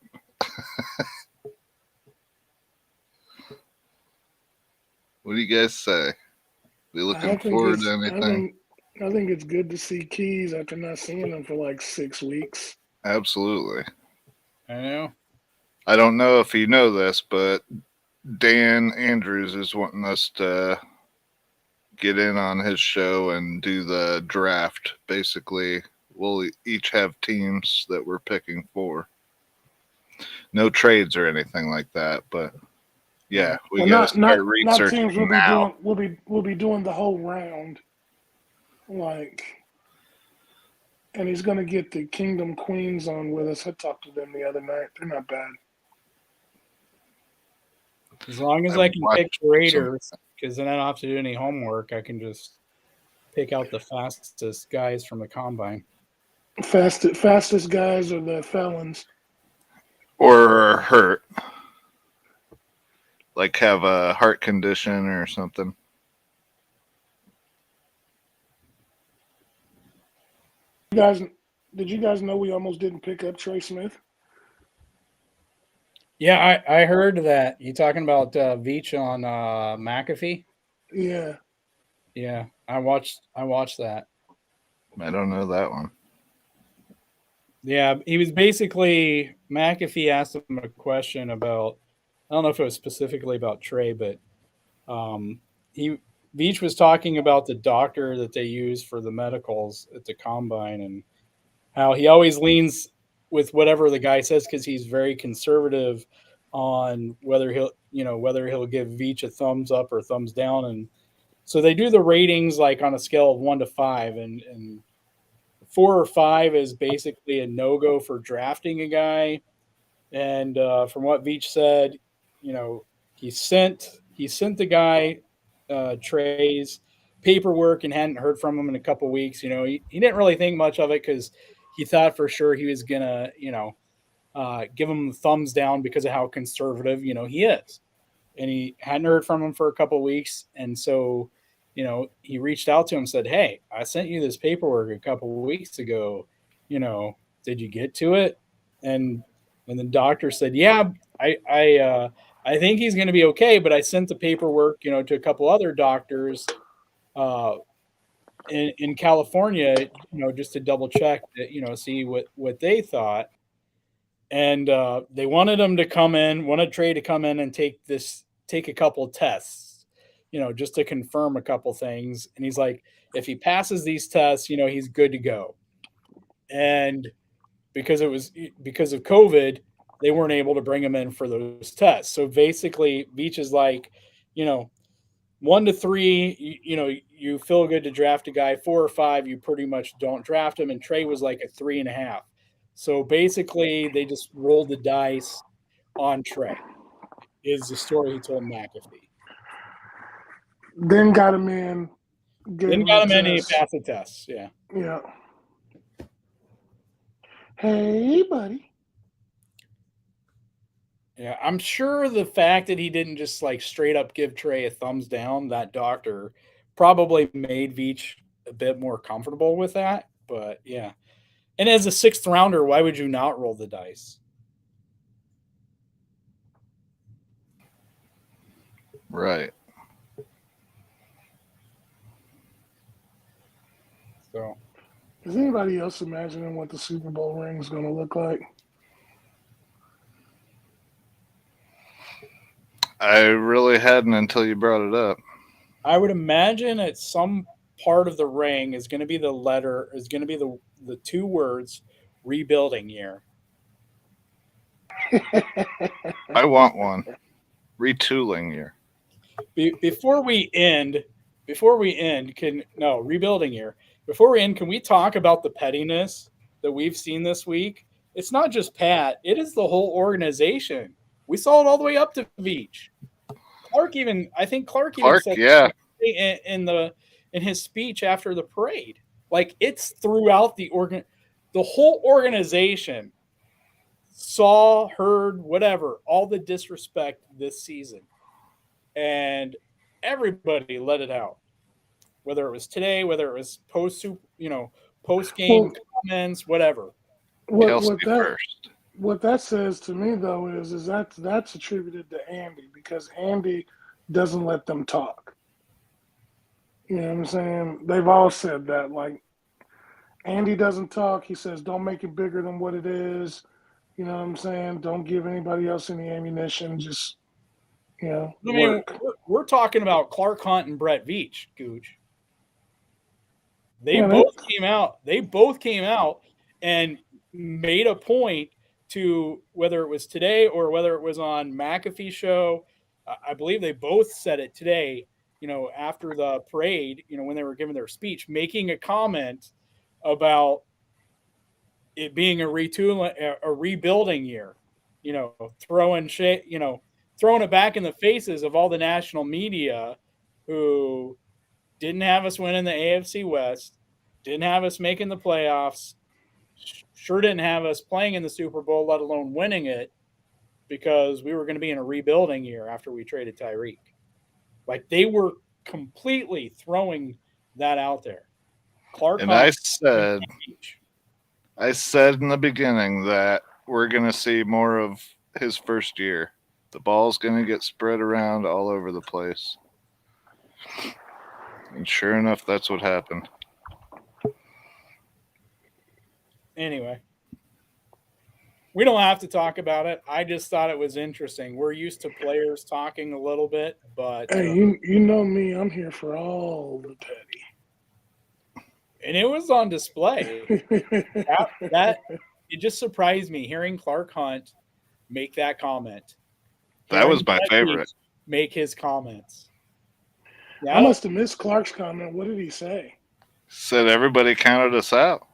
What do you guys say? We looking forward to anything? I think it's good to see Keas after not seeing him for like 6 weeks. Absolutely. I know. I don't know if you know this, but Dan Andrews is wanting us to get in on his show and do the draft. Basically, we'll each have teams that we're picking for. No trades or anything like that, but yeah, we got to start researching now. We'll be doing the whole round, like, and he's gonna get the Kingdom Queens on with us. I talked to them the other night. They're not bad. As long as I can pick Raiders, because then I don't have to do any homework. I can just pick out the fastest guys from the combine. Fastest guys are the felons. Or hurt. Like have a heart condition or something. Did you guys know we almost didn't pick up Trey Smith? Yeah, I heard that. You talking about Veach on McAfee? Yeah. Yeah, I watched that. I don't know that one. Yeah, he was basically McAfee asked him a question about, I don't know if it was specifically about Trey, but Veach was talking about the doctor that they use for the medicals at the combine and how he always leans with whatever the guy says because he's very conservative on whether he'll give Veach a thumbs up or thumbs down. And so they do the ratings like on a scale of 1 to 5, and 4 or 5 is basically a no-go for drafting a guy. And from what Veach said, he sent the guy Trey's paperwork and hadn't heard from him in a couple weeks. He didn't really think much of it because he thought for sure he was gonna, give him the thumbs down because of how conservative, he is. And he hadn't heard from him for a couple weeks, and so, he reached out to him and said, "Hey, I sent you this paperwork a couple weeks ago. Did you get to it?" And the doctor said, "Yeah, I think he's going to be okay, but I sent the paperwork, to a couple other doctors in California, just to double check that, see what they thought." And they wanted Trey to come in and take a couple tests, just to confirm a couple things. And he's like, if he passes these tests, he's good to go. And because of COVID, they weren't able to bring him in for those tests. So basically, Veach is like, 1 to 3, you feel good to draft a guy. 4 or 5, you pretty much don't draft him. And Trey was like a 3.5. So basically, they just rolled the dice on Trey, is the story he told McAfee. Then got him in. Then got him in and he passed the test. Yeah. Yeah. Hey, buddy. Yeah, I'm sure the fact that he didn't just like straight up give Trey a thumbs down, that doctor probably made Veach a bit more comfortable with that. But yeah. And as a 6th rounder, why would you not roll the dice? Right. So Is anybody else imagining what the Super Bowl ring is going to look like? I really hadn't until you brought it up. I would imagine at some part of the ring is going to be the two words rebuilding year. I want one. Retooling year. Before we end, rebuilding year. Before we end, can we talk about the pettiness that we've seen this week? It's not just Pat; it is the whole organization. We saw it all the way up to Veach. I think Clark even Clark, said yeah. in his speech after the parade. Like it's throughout the whole organization saw, heard, whatever, all the disrespect this season. And everybody let it out. Whether it was today, whether it was post game comments, whatever. Kelsey first. What that says to me though is that's attributed to Andy because Andy doesn't let them talk. You know what I'm saying? They've all said that. Like Andy doesn't talk. He says, "Don't make it bigger than what it is." You know what I'm saying? Don't give anybody else any ammunition. Just work. We're talking about Clark Hunt and Brett Veach, Gooch. They both came out and made a point to whether it was today or whether it was on McAfee's show. I believe they both said it today, after the parade, when they were giving their speech, making a comment about it being a rebuilding year, throwing it back in the faces of all the national media who didn't have us winning the AFC West, didn't have us making the playoffs, sure didn't have us playing in the Super Bowl, let alone winning it, because we were going to be in a rebuilding year after we traded Tyreek. Like they were completely throwing that out there. Clark and Hunt, I said in the beginning that we're going to see more of his first year. The ball's going to get spread around all over the place. And sure enough, that's what happened. Anyway, we don't have to talk about it. I just thought it was interesting. We're used to players talking a little bit, but hey, you know me, I'm here for all the petty. And it was on display. that it just surprised me hearing Clark Hunt make that comment. That was my favorite. Make his comments. I must have missed Clark's comment. What did he say? Said everybody counted us out.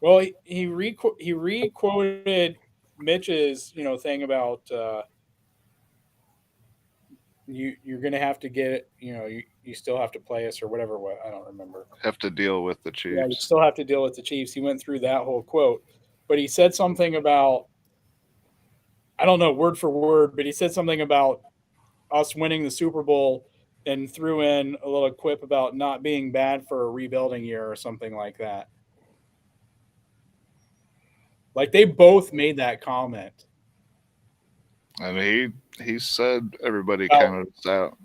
Well, he re-quoted Mitch's thing about you're going to have to get you still have to play us or whatever. What I don't remember. Have to deal with the Chiefs. Yeah, you still have to deal with the Chiefs. He went through that whole quote, but he said something about, I don't know word for word, but he said something about us winning the Super Bowl and threw in a little quip about not being bad for a rebuilding year or something like that. Like they both made that comment. And he said everybody counted us out.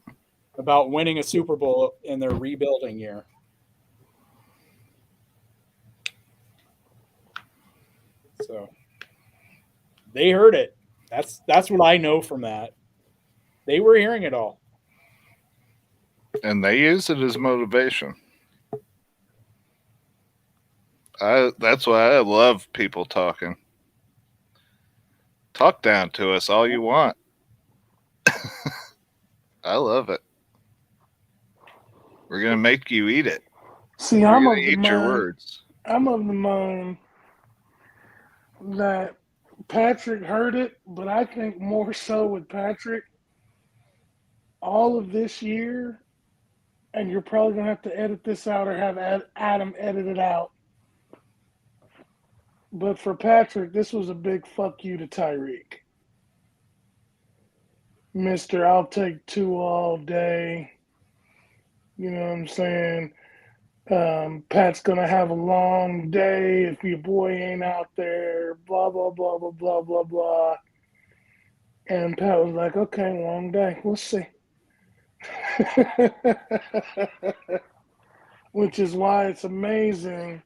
About winning a Super Bowl in their rebuilding year. So they heard it. That's what I know from that. They were hearing it all. And they use it as motivation. That's why I love people talking. Talk down to us all you want. I love it. We're gonna make you eat it. See, I'm of the mind that Patrick heard it, but I think more so with Patrick, all of this year, and you're probably gonna have to edit this out or have Adam edit it out. But for Patrick, this was a big fuck you to Tyreek. Mr. I'll take 2 all day. You know what I'm saying? Pat's going to have a long day if your boy ain't out there, blah, blah, blah, blah, blah, blah, blah. And Pat was like, okay, long day. We'll see. Which is why it's amazing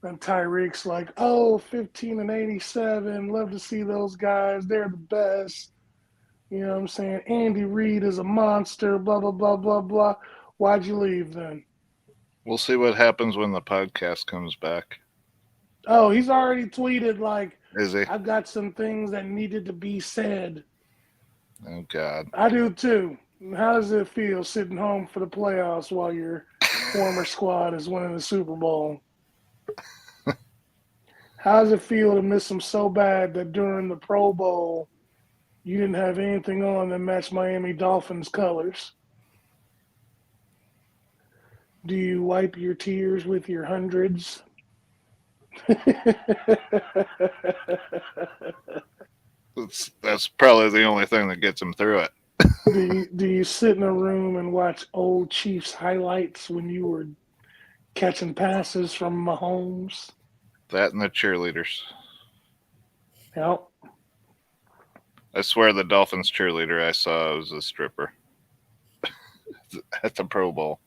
that Tyreek's like, oh, 15 and 87. Love to see those guys. They're the best. You know what I'm saying? Andy Reid is a monster, blah, blah, blah, blah, blah. Why'd you leave then? We'll see what happens when the podcast comes back. Oh, he's already tweeted like, Is he? I've got some things that needed to be said. Oh, God. I do too. How does it feel sitting home for the playoffs while your former squad is winning the Super Bowl? How does it feel to miss them so bad that during the Pro Bowl you didn't have anything on that matched Miami Dolphins colors? Do you wipe your tears with your hundreds? That's probably the only thing that gets him through it. Do you sit in a room and watch old Chiefs highlights when you were catching passes from Mahomes? That and the cheerleaders. Yep. I swear the Dolphins cheerleader I saw was a stripper at the Pro Bowl.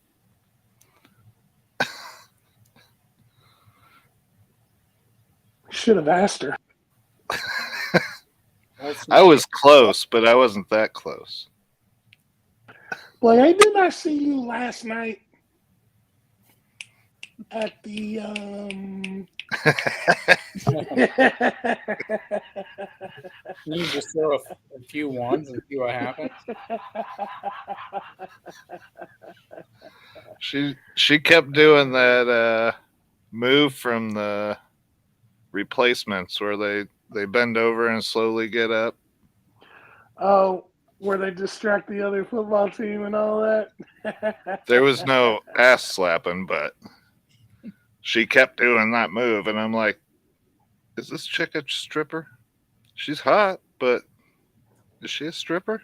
Should have asked her. I was close, but I wasn't that close. Like, I did not see you last night at the You just throw a few ones and see what happens. She kept doing that move from the replacements where they bend over and slowly get up. Oh, where they distract the other football team and all that. There was no ass slapping, but she kept doing that move, and I'm like, is this chick a stripper? She's hot, but is she a stripper?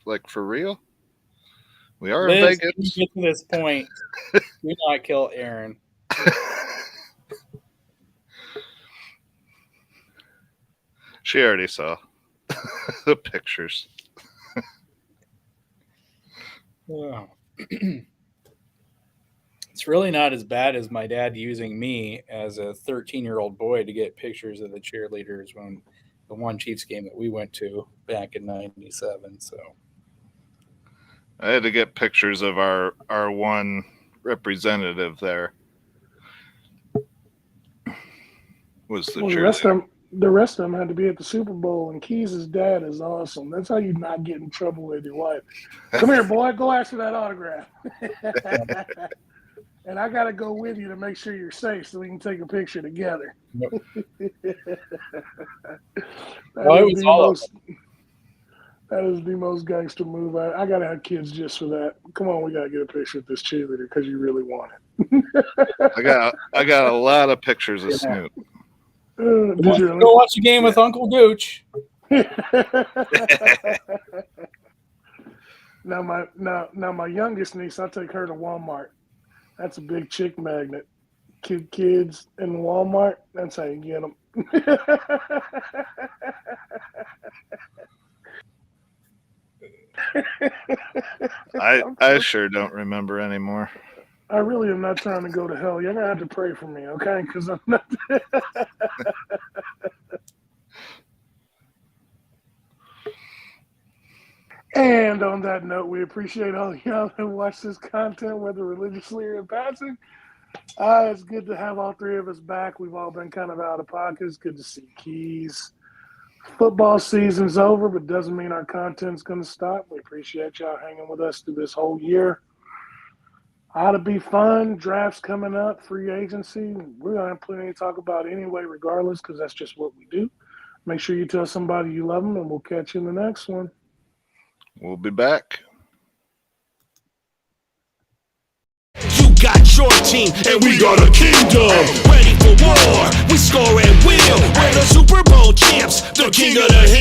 Like, for real? We are in Vegas. When you get to this point, do not kill Aaron. She already saw the pictures. Wow. It's really not as bad as my dad using me as a 13-year-old boy to get pictures of the cheerleaders when the one Chiefs game that we went to back in '97. So I had to get pictures of our one representative there. Was the cheerleader. The rest of them had to be at the Super Bowl, and Keas' dad is awesome. That's how you not get in trouble with your wife. Come here, boy. Go ask for that autograph. And I got to go with you to make sure you're safe so we can take a picture together. Yep. That is the most gangster move. I got to have kids just for that. Come on, we got to get a picture with this cheerleader because you really want it. I got a lot of pictures of Snoop. Go watch a game with Uncle Gooch. Now my youngest niece, I take her to Walmart. That's a big chick magnet. Cute kids in Walmart. That's how you get them. I sure don't remember anymore. I really am not trying to go to hell. You're going to have to pray for me, okay? Because I'm not. And on that note, we appreciate all y'all that watch this content, whether religiously or in passing. It's good to have all three of us back. We've all been kind of out of pocket. It's good to see Keas. Football season's over, but doesn't mean our content's going to stop. We appreciate y'all hanging with us through this whole year. Ought to be fun. Drafts coming up, free agency. We're going to have plenty to talk about anyway, regardless, because that's just what we do. Make sure you tell somebody you love them, and we'll catch you in the next one. We'll be back. You got your team, and we got a kingdom. Ready for war, we score and win. We're the Super Bowl champs, the king of the hill.